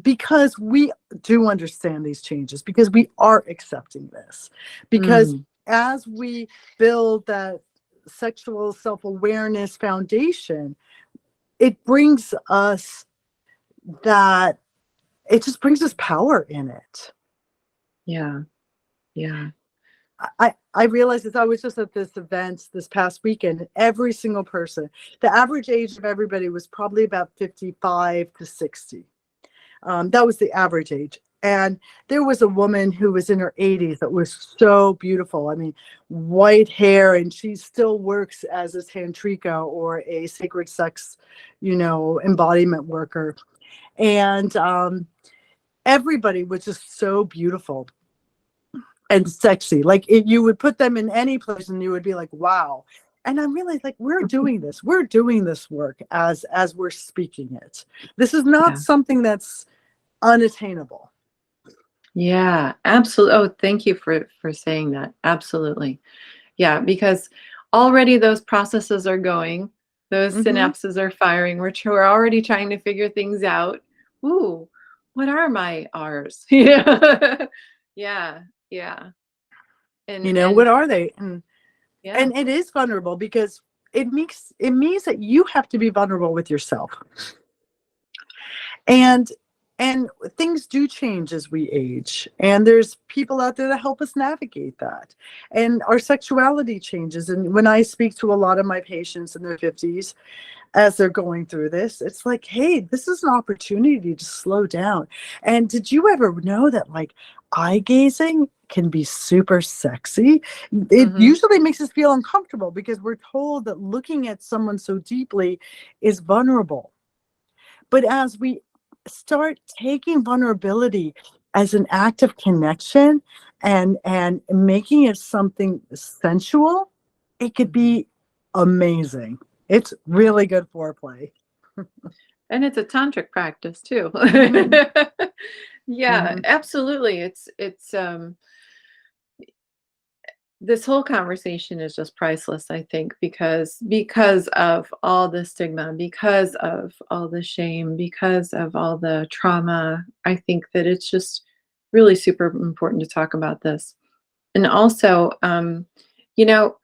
because we do understand these changes, because we are accepting this, because as we build that sexual self-awareness foundation, it brings us power in it. I realized this. I was just at this event this past weekend, and every single person, the average age of everybody was probably about 55 to 60. That was the average age. And there was a woman who was in her 80s that was so beautiful. I mean, white hair, and she still works as a tantrika or a sacred sex, you know, embodiment worker. And everybody was just so beautiful and sexy. Like, if you would put them in any place and you would be like, wow. And I realized, like, we're doing this work as we're speaking it. This is not something that's unattainable. Yeah, absolutely. Oh, thank you for saying that. Absolutely. Yeah, because already those processes are going, those synapses are firing. We're already trying to figure things out. Ooh, what are my R's? Yeah. Yeah. And You know, what are they? And yeah. it is vulnerable, because it means that you have to be vulnerable with yourself. And things do change as we age, and there's people out there that help us navigate that. And our sexuality changes. And when I speak to a lot of my patients in their 50s as they're going through this, it's like, hey, this is an opportunity to slow down. And did you ever know that, like, eye gazing can be super sexy. It Mhm. usually makes us feel uncomfortable because we're told that looking at someone so deeply is vulnerable. But as we start taking vulnerability as an act of connection and making it something sensual, it could be amazing. It's really good foreplay. And it's a tantric practice too. Mhm, Yeah, mhm, absolutely. It's this whole conversation is just priceless, I think, because of all the stigma, because of all the shame, because of all the trauma. I think that it's just really super important to talk about this. And also, you know,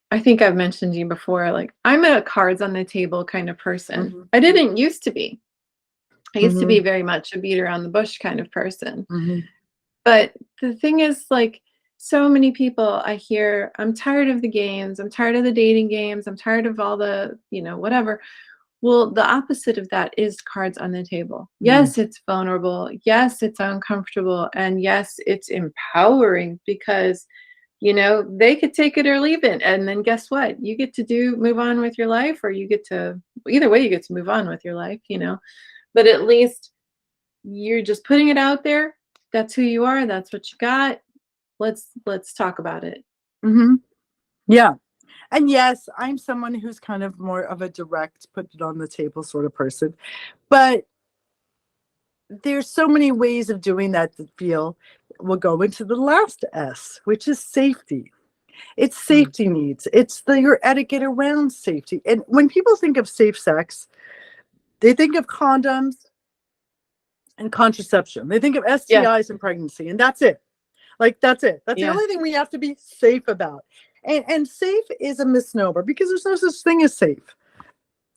I think I've mentioned to you before, like I'm a cards on the table kind of person. mhm, I didn't used to be. I used to be mhm, very much a beat around the bush kind of person. mhm, But the thing is, like, so many people I hear, I'm tired of the games, I'm tired of the dating games, I'm tired of all the, whatever. Well, the opposite of that is cards on the table. mhm, Yes, it's vulnerable. Yes, it's uncomfortable. And yes, it's empowering because, they could take it or leave it. And then guess what? You get to move on with your life, or you get to, either way, you get to move on with your life. But at least you're just putting it out there. That's who you are. That's what you got. Let's talk about it. mhm. Yeah. And yes, I'm someone who's kind of more of a direct, put it on the table sort of person. But there's so many ways of doing that that feel will go into the last S, which is safety. It's Mm. safety needs. It's your etiquette around safety. And when people think of safe sex, they think of condoms and contraception. They think of Yeah. STIs and pregnancy, and that's it. Like that's it. That's the Yeah. only thing we have to be safe about. And safe is a misnomer because there's no such thing as safe.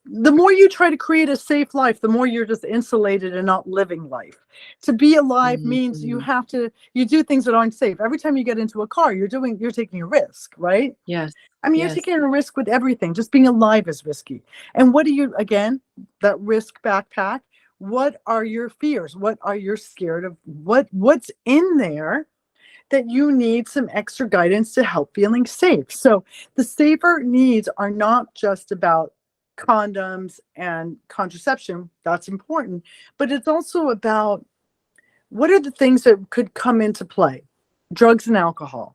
The more you try to create a safe life, the more you're just insulated and not living life. To be alive means Mhm. you do things that aren't safe. Every time you get into a car, you're taking a risk, right? Yes. I mean, you're Yes. taking a risk with everything. Just being alive is risky. And what do you, again, that risk backpack? What are your fears? What are you scared of? What's in there that you need some extra guidance to help feeling safe? So the safer needs are not just about condoms and contraception. That's important. But it's also about what are the things that could come into play? Drugs and alcohol.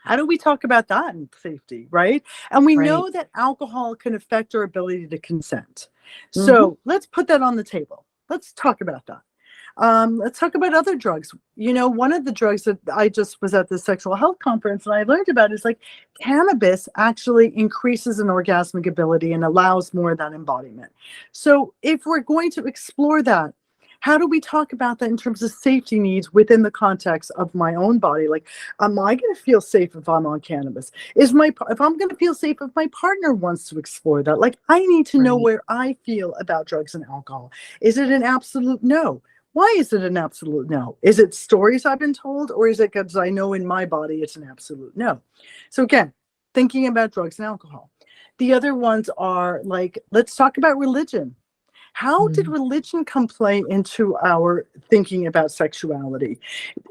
How do we talk about that in safety, right? And we Right. know that alcohol can affect our ability to consent. Mhm. So let's put that on the table. Let's talk about that. Let's talk about other drugs. One of the drugs that I just was at the sexual health conference and I learned about is like cannabis actually increases an orgasmic ability and allows more of that embodiment. So if we're going to explore that, how do we talk about that in terms of safety needs within the context of my own body? Like, am I going to feel safe if I'm on cannabis? If I'm going to feel safe if my partner wants to explore that? Like, I need to know Right. where I feel about drugs and alcohol. Is it an absolute no? Why is it an absolute no? Is it stories I've been told, or is it because I know in my body it's an absolute no? So again, thinking about drugs and alcohol. The other ones are like, let's talk about religion. How did Mm. religion come play into our thinking about sexuality?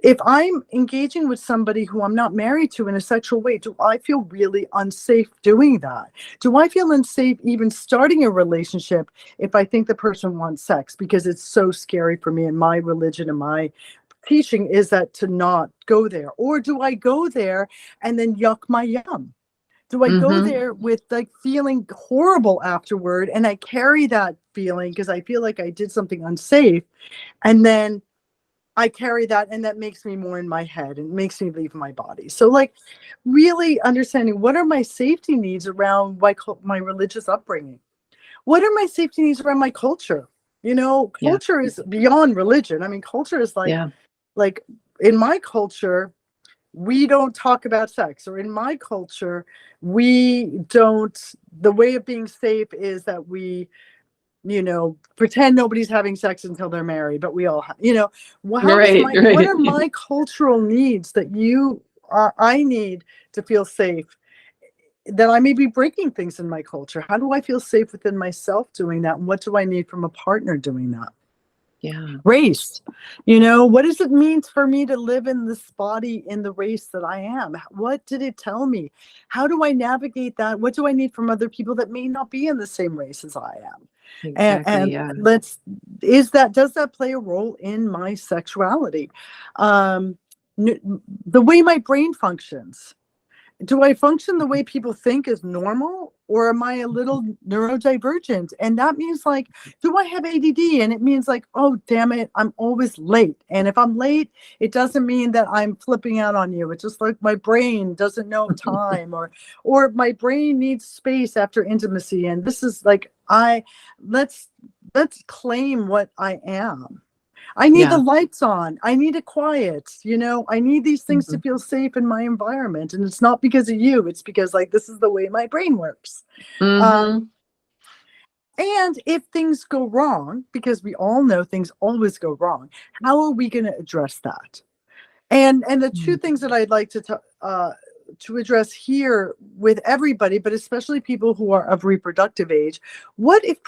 If I'm engaging with somebody who I'm not married to in a sexual way, do I feel really unsafe doing that? Do I feel unsafe even starting a relationship if I think the person wants sex because it's so scary for me and my religion and my teaching is that to not go there? Or do I go there and then yuck my yum? Do I go Mhm. there with like feeling horrible afterward and I carry that feeling because I feel like I did something unsafe, and then I carry that and that makes me more in my head and makes me leave my body. So like really understanding what are my safety needs around my religious upbringing? What are my safety needs around my culture? Yeah. Culture is beyond religion. I mean, culture is Yeah. like in my culture, we don't talk about sex, or in my culture, we don't, the way of being safe is that we pretend nobody's having sex until they're married, but we all well, Right. what are Right. my cultural needs that I need to feel safe, that I may be breaking things in my culture? How do I feel safe within myself doing that, and what do I need from a partner doing that? Yeah. Race, what does it mean for me to live in this body in the race that I am? What did it tell me? How do I navigate that? What do I need from other people that may not be in the same race as I am? Exactly. And Yeah. does that play a role in my sexuality? The way my brain functions. Do I function the way people think is normal, or am I a little neurodivergent? And that means, like, do I have ADD? And it means, like, oh, damn it, I'm always late. And if I'm late, it doesn't mean that I'm flipping out on you. It's just like my brain doesn't know time, or my brain needs space after intimacy. And this is like, let's claim what I am. I need the Yeah. lights on. I need it quiet. I need these things to Mhm. feel safe in my environment. And it's not because of you. It's because, like, this is the way my brain works. Um, Mhm. and if things go wrong, because we all know things always go wrong, how are we going to address that? And the two Mhm. things that I'd like to address here with everybody, but especially people who are of reproductive age, what if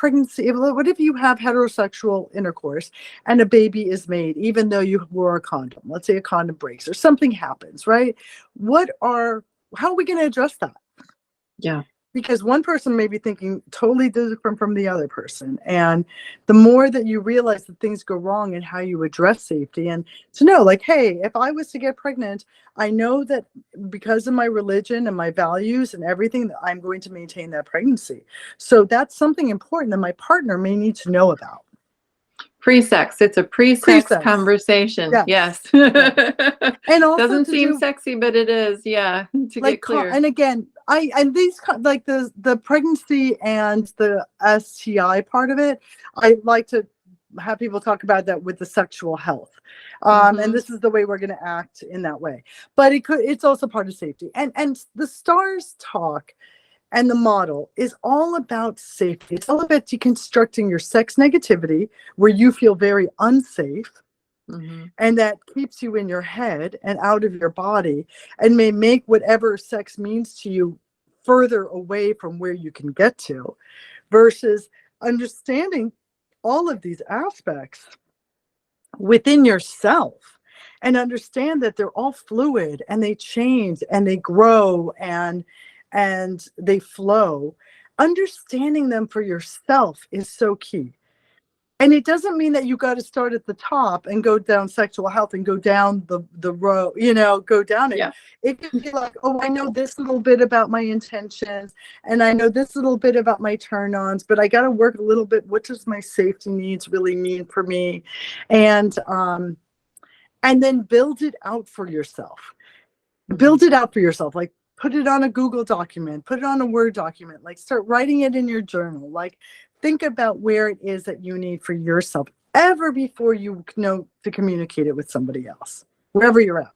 you have heterosexual intercourse and a baby is made, even though you wore a condom? Let's say a condom breaks or something happens, right? How are we going to address that? Yeah. Because one person may be thinking totally different from the other person. And the more that you realize that things go wrong and how you address safety, and to know, like, hey, if I was to get pregnant, I know that because of my religion and my values and everything, that I'm going to maintain that pregnancy. So that's something important that my partner may need to know about. Pre-sex. It's a pre-sex Pre-sex. conversation. Yes. Yes. Yes. And also Doesn't to seem do, sexy, but it is. Yeah. To like, get clear. and again, like the pregnancy and the STI part of it, I like to have people talk about that with the sexual health. And Mhm. this is the way we're going to act in that way. But it's also part of safety. And the STARS talk and the model is all about safety. It's all about deconstructing your sex negativity, where you feel very unsafe, Mhm. and that keeps you in your head and out of your body, and may make whatever sex means to you further away from where you can get to, versus understanding all of these aspects within yourself, and understand that they're all fluid and they change and they grow and they flow. Understanding them for yourself is so key. And it doesn't mean that you got to start at the top and go down sexual health and go down the road, go down it. Yeah. It can be like, oh, I know this little bit about my intentions, and I know this little bit about my turn-ons, but I got to work a little bit. What does my safety needs really mean for me? And then build it out for yourself. Build Mhm. it out for yourself. Like, put it on a Google document, put it on a Word document, like, start writing it in your journal. Like, think about where it is that you need for yourself ever before you know to communicate it with somebody else, wherever you're at.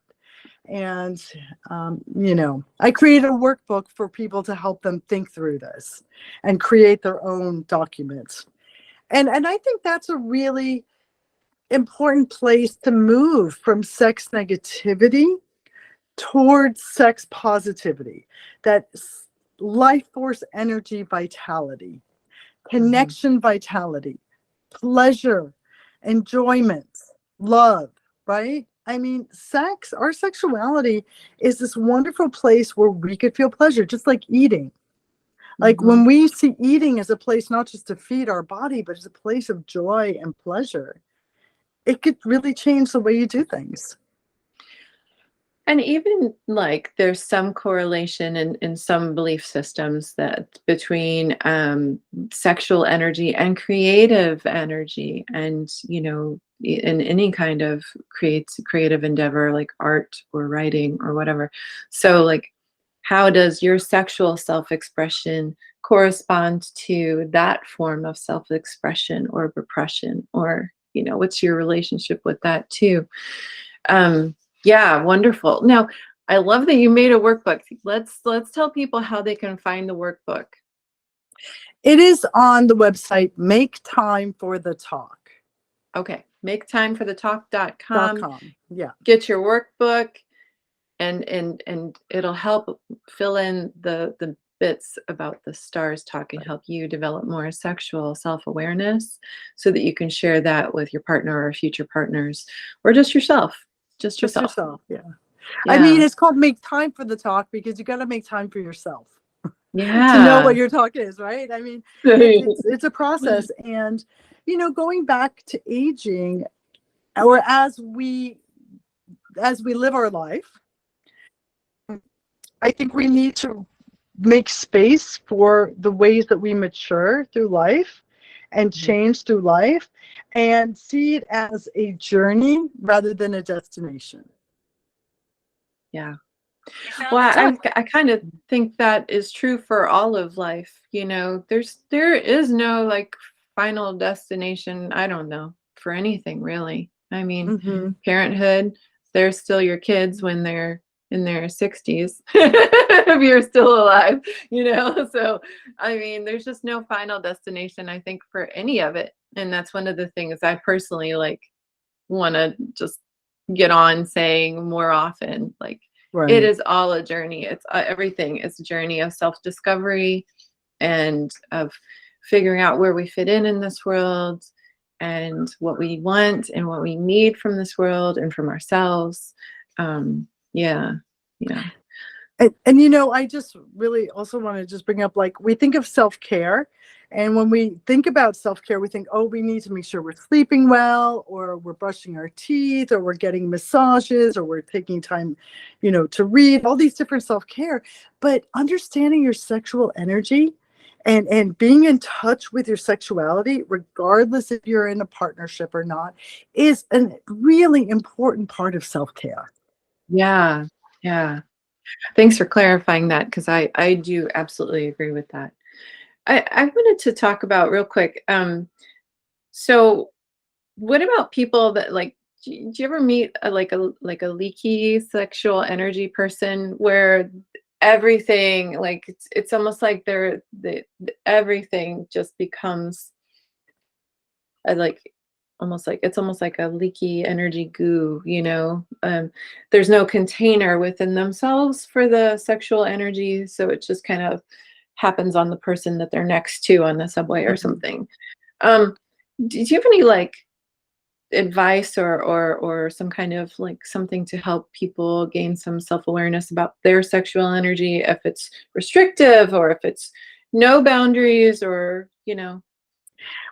And, I created a workbook for people to help them think through this and create their own documents. And I think that's a really important place to move from sex negativity towards sex positivity, that life force energy vitality, Mhm. connection vitality, pleasure, enjoyment, love, right? I mean, our sexuality is this wonderful place where we could feel pleasure, just like eating. Like, when Mhm. we see eating as a place not just to feed our body, but as a place of joy and pleasure, it could really change the way you do things. And even like there's some correlation in some belief systems that between sexual energy and creative energy, and in any kind of creative endeavor like art or writing or whatever. So like, how does your sexual self-expression correspond to that form of self-expression or repression, or what's your relationship with that too? Um, yeah, wonderful. Now, I love that you made a workbook. Let's tell people how they can find the workbook. It is on the website Make Time for the Talk. Okay, maketimeforthetalk.com. .com. Yeah. Get your workbook, and it'll help fill in the bits about the stars talk can help you develop more sexual self-awareness so that you can share that with your partner or future partners or just yourself. Just Just yourself. yourself. Yeah. I mean, Yeah. it's called make time for the talk because you got to make time for yourself to know Yeah. what your talk is, right? I mean, it's a process, and going back to aging, or as we live our life, I think we need to make space for the ways that we mature through life and change through life, and see it as a journey rather than a destination. Yeah. Well, I kind of think that is true for all of life. There is no like final destination. I don't know for anything really. I mean, Mm-hmm. parenthood, they're still your kids when they're in their 60s, if you're still alive, So, I mean, there's just no final destination, I think, for any of it. And that's one of the things I personally like want to just get on saying more often. Like, it Right. is all a journey. It's everything. It's a journey of self-discovery and of figuring out where we fit in this world and what we want and what we need from this world and from ourselves. Yeah, yeah. And I just really also want to just bring up, like, we think of self-care, and when we think about self-care, we think, oh, we need to make sure we're sleeping well, or we're brushing our teeth, or we're getting massages, or we're taking time, to read, all these different self-care. But understanding your sexual energy and being in touch with your sexuality, regardless if you're in a partnership or not, is a really important part of self-care. Yeah, yeah. Thanks for clarifying that because I do absolutely agree with that. I wanted to talk about real quick. So what about people that like? Do you ever meet a leaky sexual energy person where everything like it's almost like everything just becomes like it's almost like a leaky energy goo. There's no container within themselves for the sexual energy, so it just kind of happens on the person that they're next to on the subway or Mhm. something. um do you have any like advice or some kind of like something to help people gain some self-awareness about their sexual energy, if it's restrictive or if it's no boundaries or.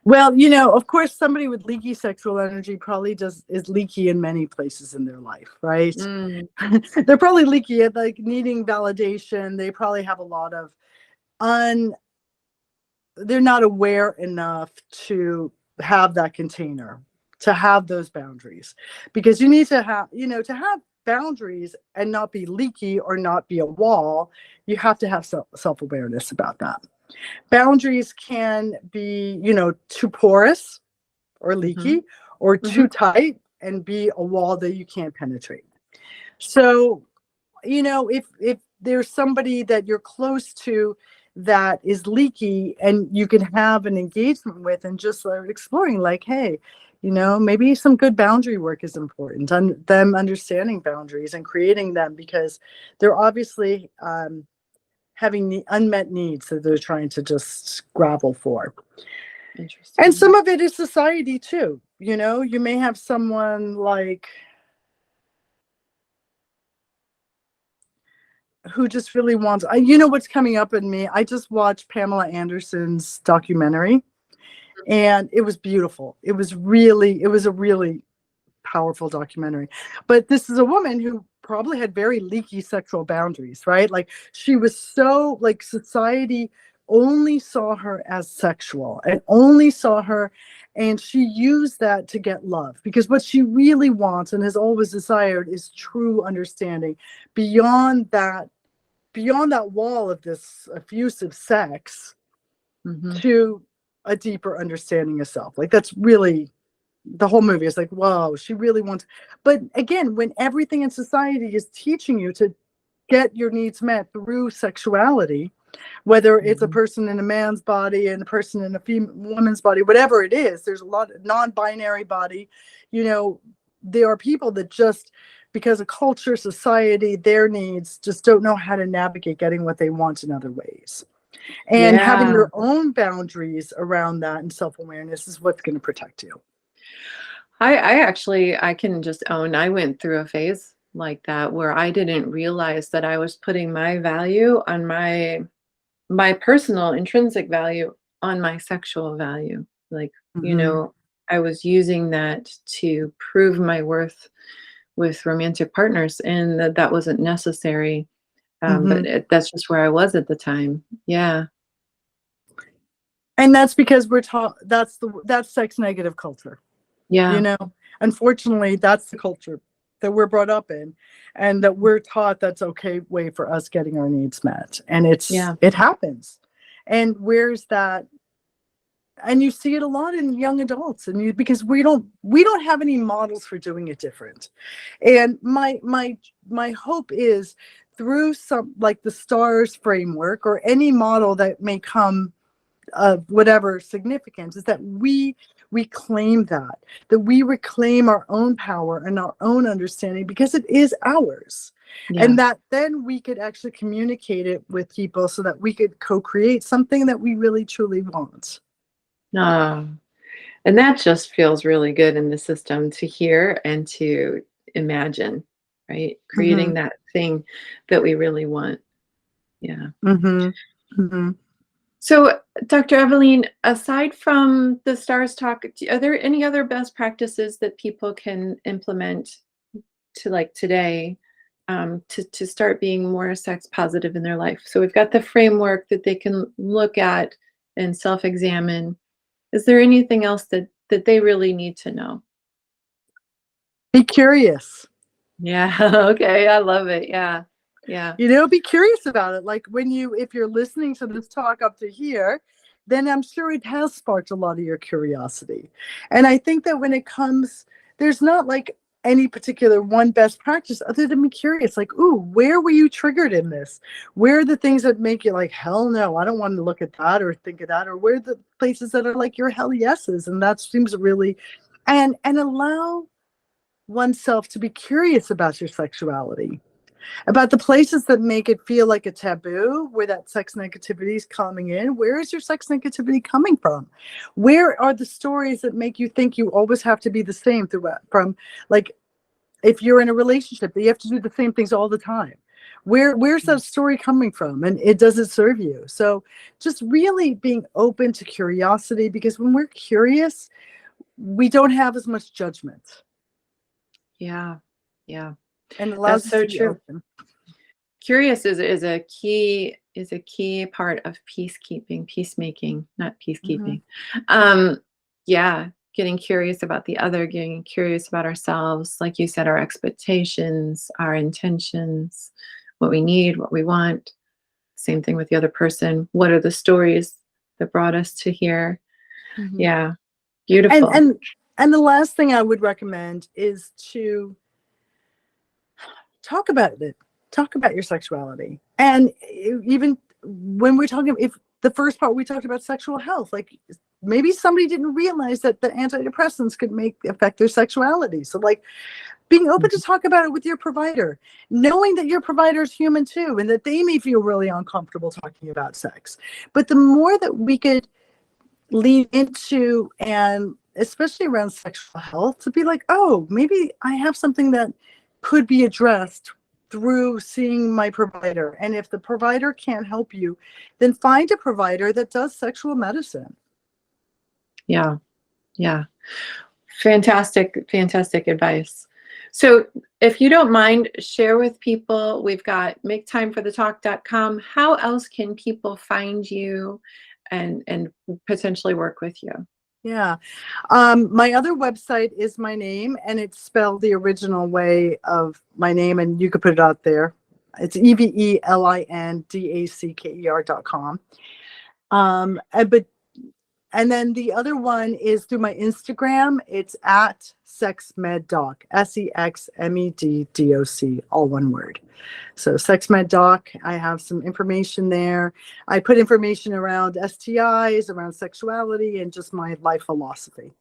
Well, of course, somebody with leaky sexual energy probably is leaky in many places in their life, right? Mm, They're probably leaky at like needing validation. They probably have a lot of un. They're not aware enough to have that container, to have those boundaries, because you need to have boundaries and not be leaky or not be a wall. You have to have self-awareness about that. Boundaries can be, too porous or mhm, leaky, or too mhm, tight and be a wall that you can't penetrate. So, if there's somebody that you're close to that is leaky, and you can have an engagement with and just exploring, like, hey, maybe some good boundary work is important, and them understanding boundaries and creating them, because they're obviously having the unmet needs that they're trying to just gravel for. And some interesting. of it is society too. You may have someone like who just really wants, what's coming up in me. I just watched Pamela Anderson's documentary, and it was beautiful. It was a really powerful documentary. But this is a woman who probably had very leaky sexual boundaries, right? Like, she was so, like, society only saw her as sexual and only saw her, and she used that to get love, because what she really wants and has always desired is true understanding beyond that wall of this effusive sex, Mhm. to a deeper understanding of self. Like, that's really the whole movie is like, whoa, she really wants. But again, when everything in society is teaching you to get your needs met through sexuality, whether it's a Mhm. person in a man's body and a person in a woman's body, whatever it is, there's a lot of non-binary body. There are people that just because of culture, society, their needs, just don't know how to navigate getting what they want in other ways. And having Yeah. your own boundaries around that and self-awareness is what's going to protect you. I actually, I can just own, I went through a phase like that where I didn't realize that I was putting my value on my personal intrinsic value on my sexual value. Like, you Mm-hmm. know, I was using that to prove my worth with romantic partners, and that wasn't necessary. Mm-hmm. That's just where I was at the time. Yeah. And that's because we're taught that's sex negative culture. You Yeah. know, unfortunately, that's the culture that we're brought up in, and that we're taught that's okay way for us getting our needs met. And Yeah. it happens. And where's that? And you see it a lot in young adults, and because we don't have any models for doing it different. And my hope is through some like the stars framework or any model that may come of whatever significance, is that we reclaim that we reclaim our own power and our own understanding, because it is ours. Yeah. And that then we could actually communicate it with people so that we could co-create something that we really truly want. Oh, and that just feels really good in the system to hear and to imagine, right? Mm-hmm. Creating that thing that we really want. Yeah. Mm-hmm. Mm-hmm. So, Dr. Evelyn, aside from the STARS talk, are there any other best practices that people can implement to like today, to start being more sex positive in their life? So we've got the framework that they can look at and self-examine. Is there anything else that they really need to know? Be curious. Yeah. Okay. I love it. Yeah. Yeah. Be curious about it. Like if you're listening to this talk up to here, then I'm sure it has sparked a lot of your curiosity. And I think that when it comes, there's not like any particular one best practice other than be curious. Like, ooh, where were you triggered in this? Where are the things that make you like, hell no, I don't want to look at that or think of that? Or where are the places that are like your hell yeses? And that seems really, and allow oneself to be curious about your sexuality, about the places that make it feel like a taboo, where that sex negativity is coming in. Where is your sex negativity coming from? Where are the stories that make you think you always have to be the same throughout? From like, if you're in a relationship, that you have to do the same things all the time. Where's that story coming from? And it doesn't serve you. So just really being open to curiosity, because when we're curious, we don't have as much judgment, Yeah. Yeah. and it allows That's us to so be true. open. Curious is a key part of peacekeeping, peacemaking, not Mm-hmm. peacekeeping. Yeah, getting curious about the other, getting curious about ourselves, like you said, our expectations, our intentions, what we need, what we want. Same thing with the other person. What are the stories that brought us to here? Mm-hmm. Yeah, and beautiful. and and the last thing I would recommend is to talk about it. Talk about your sexuality. And even when we're talking, if the first part we talked about sexual health, like maybe somebody didn't realize that the antidepressants could affect their sexuality. So like being open to Mhm. talk about it with your provider, knowing that your provider is human too, and that they may feel really uncomfortable talking about sex. But the more that we could lean into, and especially around sexual health, to be like, oh, maybe I have something that could be addressed through seeing my provider. And if the provider can't help you, then find a provider that does sexual medicine. Yeah, yeah. Fantastic, fantastic advice. So, if you don't mind, share with people, we've got maketimeforthetalk.com. How else can people find you and potentially work with you? Yeah. My other website is my name, and it's spelled the original way of my name, and you could put it out there. It's EVELINDACKER.com. But and then the other one is through my Instagram. It's at SexMedDoc, SEXMEDDOC, all one word. So SexMedDoc, I have some information there. I put information around STIs, around sexuality, and just my life philosophy.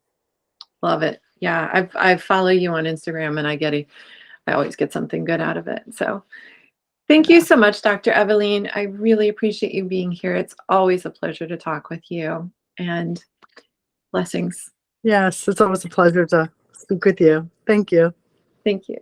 Love it. Yeah, I follow you on Instagram, and I get I always get something good out of it. So thank you so much, Dr. Evelin. I really appreciate you being here. It's always a pleasure to talk with you, and blessings. Yes, it's always a pleasure to speak with you. Thank you. Thank you.